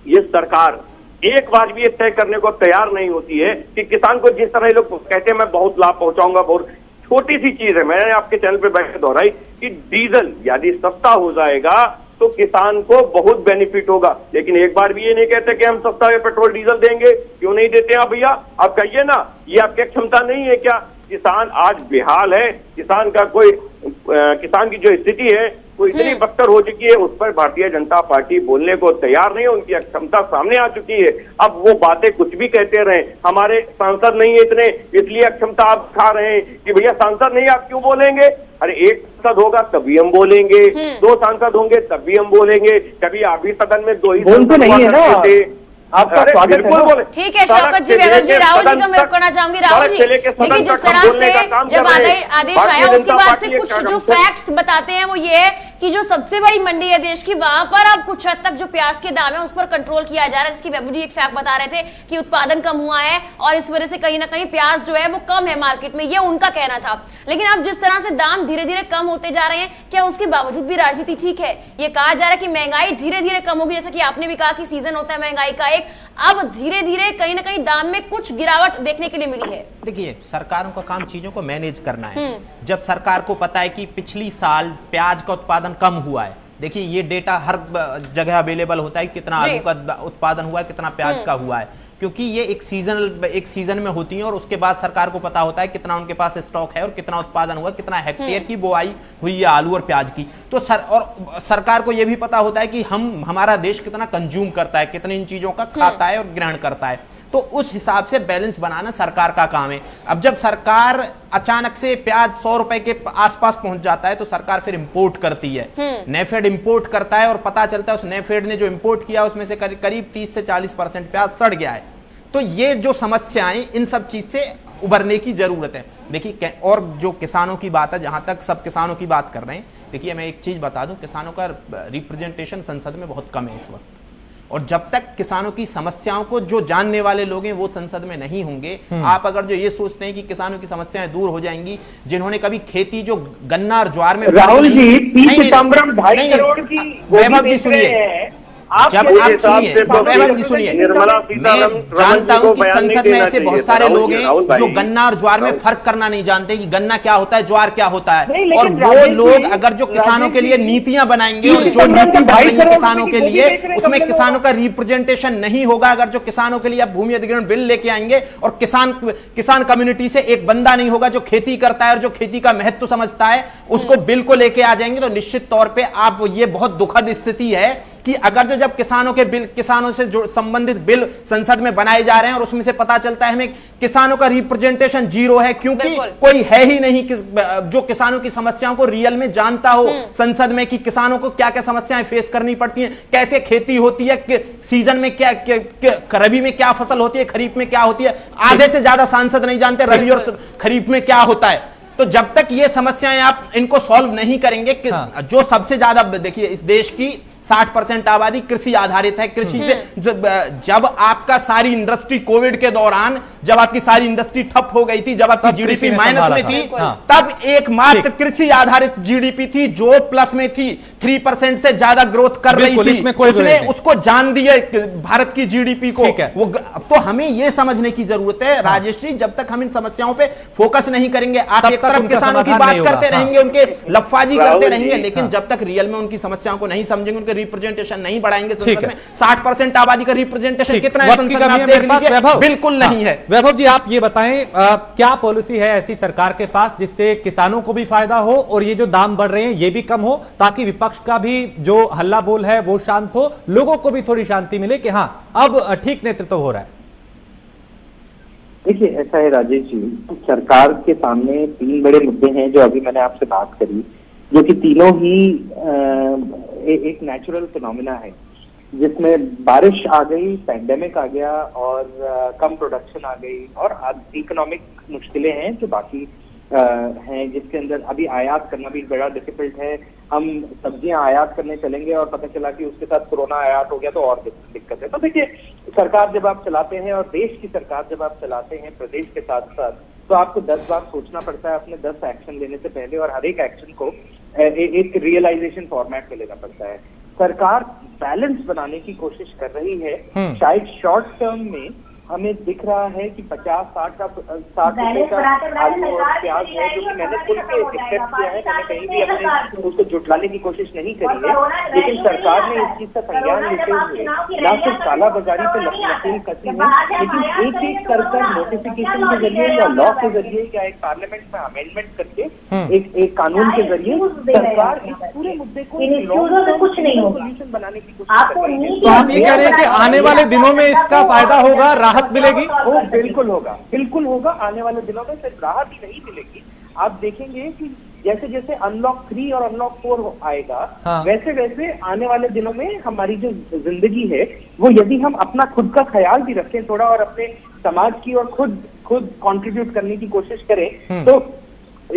ये सरकार एक बार भी ये तय करने को तैयार नहीं होती है कि किसान को जिस तरह लोग कहते हैं मैं बहुत लाभ पहुंचाऊंगा, बहुत छोटी सी चीज है, मैंने आपके चैनल पे बैठ के दोहराई कि डीजल यदि सस्ता हो जाएगा तो किसान को बहुत बेनिफिट होगा, लेकिन एक बार भी ये नहीं कहते कि हम सस्ता पेट्रोल डीजल देंगे। क्यों नहीं देते आप भैया? आप कहिए ना, ये आपकी क्षमता नहीं है क्या? किसान आज बेहाल है, किसान का कोई किसान की जो स्थिति है वो इतनी बदतर हो चुकी है, उस पर भारतीय जनता पार्टी बोलने को तैयार नहीं है, उनकी क्षमता सामने आ चुकी है। अब वो बातें कुछ भी कहते रहे, हमारे सांसद नहीं है इतने, इसलिए क्षमता आप खा रहे हैं कि भैया सांसद नहीं आप क्यों बोलेंगे? अरे एक सांसद होगा तभी हम बोलेंगे, दो सांसद होंगे तभी हम बोलेंगे। कभी आप भी सदन में दो ही बोलते नहीं है ना, आपका स्वागत है। ठीक है शौकत जी, बेगम जी, राहुल जी को मैं रुकना चाहूंगी। राहुल जी देखिए, जिस तरह से जब आदेश आया उसके बाद से कुछ जो फैक्ट्स बताते हैं वो ये है कि जो सबसे बड़ी मंडी है देश की, वहां पर अब कुछ हद तक जो प्याज के दाम है उस पर कंट्रोल किया जा रहा है, जिसकी बाबू जी एक फैक्ट बता रहे थे कि उत्पादन कम हुआ है और इस वजह से कहीं ना कहीं प्याज जो है वो कम है मार्केट में, ये उनका कहना था। लेकिन अब जिस तरह से दाम धीरे धीरे कम होते जा रहे हैं, क्या उसके बावजूद भी राजनीति ठीक है? ये कहा जा रहा है कि महंगाई धीरे धीरे कम होगी, जैसा कि आपने भी कहा कि सीजन होता है महंगाई का एक, अब धीरे धीरे कहीं ना कहीं दाम में कुछ गिरावट देखने के लिए मिली है। देखिए, सरकारों का काम चीजों को मैनेज करना है। जब सरकार को पता है कि पिछली साल प्याज का उत्पादन कम हुआ है, देखिए ये डेटा हर जगह अवेलेबल होता है, कितना आलू का उत्पादन हुआ है, कितना प्याज का हुआ है, क्योंकि ये एक सीजन में होती है और उसके बाद सरकार को पता होता है कितना उनके पास स्टॉक है और कितना उत्पादन हुआ, कितना हेक्टेयर की बुआई हुई है आलू और प्याज की। तो सरकार को यह भी पता होता है कि हमारा देश कितना कंज्यूम करता है, कितनी इन चीजों का खाता है और ग्रहण करता है। तो उस हिसाब से बैलेंस बनाना सरकार का काम है। अब जब सरकार अचानक से प्याज 100 रुपए के आसपास पहुंच जाता है तो सरकार फिर इंपोर्ट करती है, नेफेड इंपोर्ट करता है और पता चलता है उस नेफेड ने जो इंपोर्ट किया उसमें से करीब 30 से 40% प्याज सड़ गया है। तो ये जो समस्याएं, इन सब चीज से उबरने की जरूरत है। देखिए, और जो किसानों की बात है, जहां तक सब किसानों की बात कर रहे हैं, देखिए मैं एक चीज बता दूं, किसानों का रिप्रेजेंटेशन संसद में बहुत कम है इस वक्त, और जब तक किसानों की समस्याओं को जो जानने वाले लोग हैं वो संसद में नहीं होंगे, आप अगर जो ये सोचते हैं कि किसानों की समस्याएं दूर हो जाएंगी, जिन्होंने कभी खेती जो गन्ना और ज्वार में, राहुल जी 30 सितंबर 2.5 करोड़ की वैभव जी सुनिए, जब आप सुनिए, मैं जानता हूं कि संसद में ऐसे बहुत सारे लोग हैं जो गन्ना और ज्वार में फर्क करना नहीं जानते कि गन्ना क्या होता है, ज्वार क्या होता है, और वो लोग अगर जो किसानों के लिए नीतियां बनाएंगे और जो नीति बनाएंगे किसानों के लिए, उसमें किसानों का रिप्रेजेंटेशन नहीं होगा। अगर जो किसानों के लिए अब भूमि अधिग्रहण बिल लेके आएंगे और किसान कम्युनिटी से एक बंदा नहीं होगा जो खेती करता है और जो खेती का महत्व समझता है, उसको बिल को लेके आ जाएंगे, तो निश्चित तौर पर आप, ये बहुत दुखद स्थिति है कि अगर जब किसानों के बिल, किसानों से जो संबंधित बिल संसद में बनाए जा रहे हैं और उसमें से पता चलता है हमें किसानों का रिप्रेजेंटेशन 0 है, क्योंकि कोई है ही नहीं जो किसानों की समस्याओं को रियल में जानता हो संसद में, कि किसानों को क्या क्या समस्याएं फेस करनी पड़ती हैं, कैसे खेती होती है, सीजन में क्या, रबी में क्या फसल होती है, खरीफ में क्या होती है। आधे से ज्यादा सांसद नहीं जानते रबी और खरीफ में क्या होता है। तो जब तक ये समस्याएं आप इनको सॉल्व नहीं करेंगे, जो सबसे ज्यादा, देखिए इस देश की 60% आबादी कृषि आधारित है। कृषि से जब आपका सारी इंडस्ट्री कोविड के दौरान, जब आपकी सारी इंडस्ट्री ठप हो गई थी, जब आपकी जीडीपी माइनस में थी, तब एकमात्र कृषि आधारित जीडीपी थी जो प्लस में थी, 3% से ज्यादा ग्रोथ कर रही थी। उसने उसको जान दिया भारत की जीडीपी को। तो हमें यह समझने की जरूरत है राजेश जी, जब तक हम इन समस्याओं पे फोकस नहीं करेंगे, आप एक तरफ किसानों की बात करते रहेंगे, उनके लफाजी करते रहेंगे, लेकिन जब तक रियल में उनकी समस्याओं को नहीं समझेंगे, उनके रिप्रेजेंटेशन नहीं बढ़ाएंगे संसद में। 60% आबादी का रिप्रेजेंटेशन कितना है संसद में, आप देख लीजिए, बिल्कुल नहीं है। वैभव जी, आप ये बताएं, क्या पॉलिसी है ऐसी सरकार के पास जिससे किसानों को भी फायदा हो और ये जो दाम बढ़ रहे हैं ये भी कम हो, ताकि विपक्ष का भी जो हल्ला बोल है वो शांत हो, लोगों को भी थोड़ी शांति मिले कि हाँ अब ठीक नेतृत्व हो रहा है? देखिए, ऐसा है राजेश जी, सरकार के सामने 3 बड़े मुद्दे हैं जो अभी मैंने आपसे बात करी, जो कि तीनों ही एक नेचुरल फिनोमिना है, जिसमें बारिश आ गई, पैंडेमिक आ गया और कम प्रोडक्शन आ गई और इकोनॉमिक मुश्किलें हैं जो बाकी हैं, जिसके अंदर अभी आयात करना भी बड़ा डिफिकल्ट है। हम सब्जियां आयात करने चलेंगे और पता चला कि उसके साथ कोरोना आयात हो गया तो और दिक्कत है। तो देखिए, सरकार जब आप चलाते हैं और देश की सरकार जब आप चलाते हैं प्रदेश के साथ साथ, तो आपको 10 बार सोचना पड़ता है अपने 10 एक्शन लेने से पहले, और हर एक एक्शन को एक रियलाइजेशन फॉर्मेट में लेना पड़ता है। सरकार बैलेंस बनाने की कोशिश कर रही है। शायद शॉर्ट टर्म में हमें दिख रहा है कि 50-60 रुपए का आलू और प्याज है, जो कि मैंने खुद से एक्सेप्ट किया है, मैंने कहीं भी अपने उसको जुटलाने की कोशिश नहीं करी है। लेकिन सरकार ने इस चीज का संज्ञान लेते हुए ना सिर्फ कालाबाजारी पे नकेल कसी है, लेकिन एक कर नोटिफिकेशन के जरिए या लॉ के जरिए या एक पार्लियामेंट में अमेंडमेंट करके एक कानून के जरिए सरकार इस पूरे मुद्दे को कुछ नहीं होगा सोल्यूशन बनाने की कोशिश कर रही है। तो आप ये कह रहे हैं कि आने वाले दिनों में इसका फायदा होगा, राहत मिलेगी? वो बिल्कुल होगा, बिल्कुल होगा। आने वाले दिनों में सिर्फ राहत ही नहीं मिलेगी, आप देखेंगे कि जैसे जैसे अनलॉक 3 और अनलॉक 4 आएगा, वैसे वैसे आने वाले दिनों में हमारी जो जिंदगी है वो, यदि हम अपना खुद का ख्याल भी रखें थोड़ा और अपने समाज की और खुद कंट्रीब्यूट करने की कोशिश करें तो,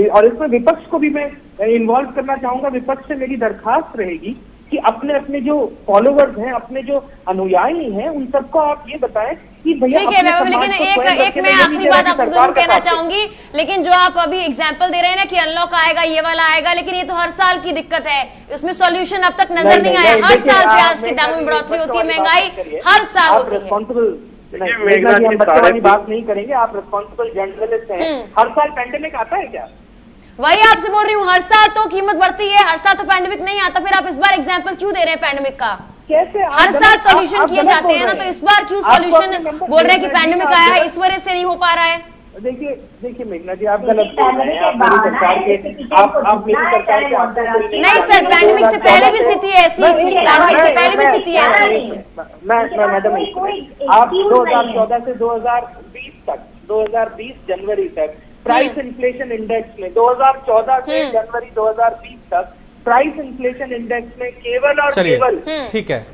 और इसमें विपक्ष को भी मैं इन्वॉल्व करना चाहूंगा। विपक्ष से मेरी दरखास्त रहेगी कि अपने अपने जो फॉलोवर्स हैं, अपने जो अनुयायी हैं, उन सबको आप ये बताएं कि भैया, ठीक है वैभव, लेकिन एक मैं आखिरी बात आपसे जरूर कहना चाहूंगी, लेकिन जो आप अभी एग्जांपल दे रहे हैं ना कि अनलॉक आएगा, ये वाला आएगा, लेकिन ये तो हर साल की दिक्कत है, इसमें सॉल्यूशन अब तक नजर नहीं आया। हर साल प्याज के दामों में बढ़ोतरी होती है, महंगाई हर साल होती है। हम बच्चों वाली बात नहीं करेंगे, आप रिस्पॉन्सिबल जर्नलिस्ट हैं। हर साल पैंडेमिक आता है क्या? वही आपसे बोल रही हूँ, हर साल तो कीमत बढ़ती है, हर साल तो पैंडेमिक नहीं आता, फिर आप इस बार एग्जांपल क्यों दे रहे हैं पैंडेमिक का? कैसे हर साल सॉल्यूशन किए जाते हैं ना, तो इस बार क्यों सॉल्यूशन बोल रहे हैं कि पैंडेमिक आया है, इस वजह से नहीं हो पा रहा है? देखिए मेघना जी, आप गलत बोल रहे हैं। आप मेरी सरकार के नहीं सर, पैंडेमिक से पहले भी स्थिति ऐसी थी, पैंडेमिक से पहले भी स्थिति ऐसी थी। मैं मैडम, आप 2014 से 2020 तक, 2020 जनवरी तक प्राइस इन्फ्लेशन इंडेक्स में, 2014 से जनवरी 2020 तक प्राइस इन्फ्लेशन इंडेक्स में केवल और केवल, ठीक है,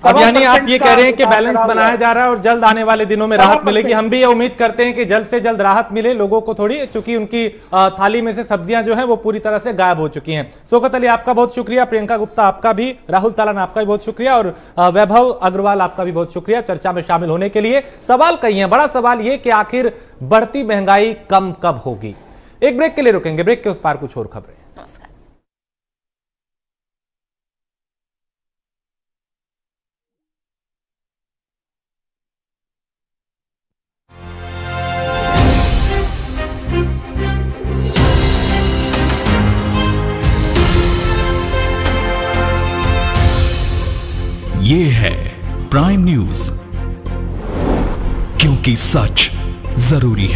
अब यानी आप ये कह रहे हैं कि बैलेंस बनाया जा रहा है और जल्द आने वाले दिनों में राहत मिलेगी। हम भी ये उम्मीद करते हैं कि जल्द से जल्द राहत मिले लोगों को थोड़ी, चूंकि उनकी थाली में से सब्जियां जो है वो पूरी तरह से गायब हो चुकी हैं। शौकत अली आपका बहुत शुक्रिया, प्रियंका गुप्ता आपका भी, राहुल तालन आपका भी बहुत शुक्रिया, और वैभव अग्रवाल आपका भी बहुत शुक्रिया चर्चा में शामिल होने के लिए। सवाल कई है, बड़ा सवाल ये कि आखिर बढ़ती महंगाई कम कब होगी? एक ब्रेक के लिए रुकेंगे, ब्रेक के उस पार कुछ और खबरें। नमस्कार। ये है प्राइम न्यूज, क्योंकि सच जरूरी है।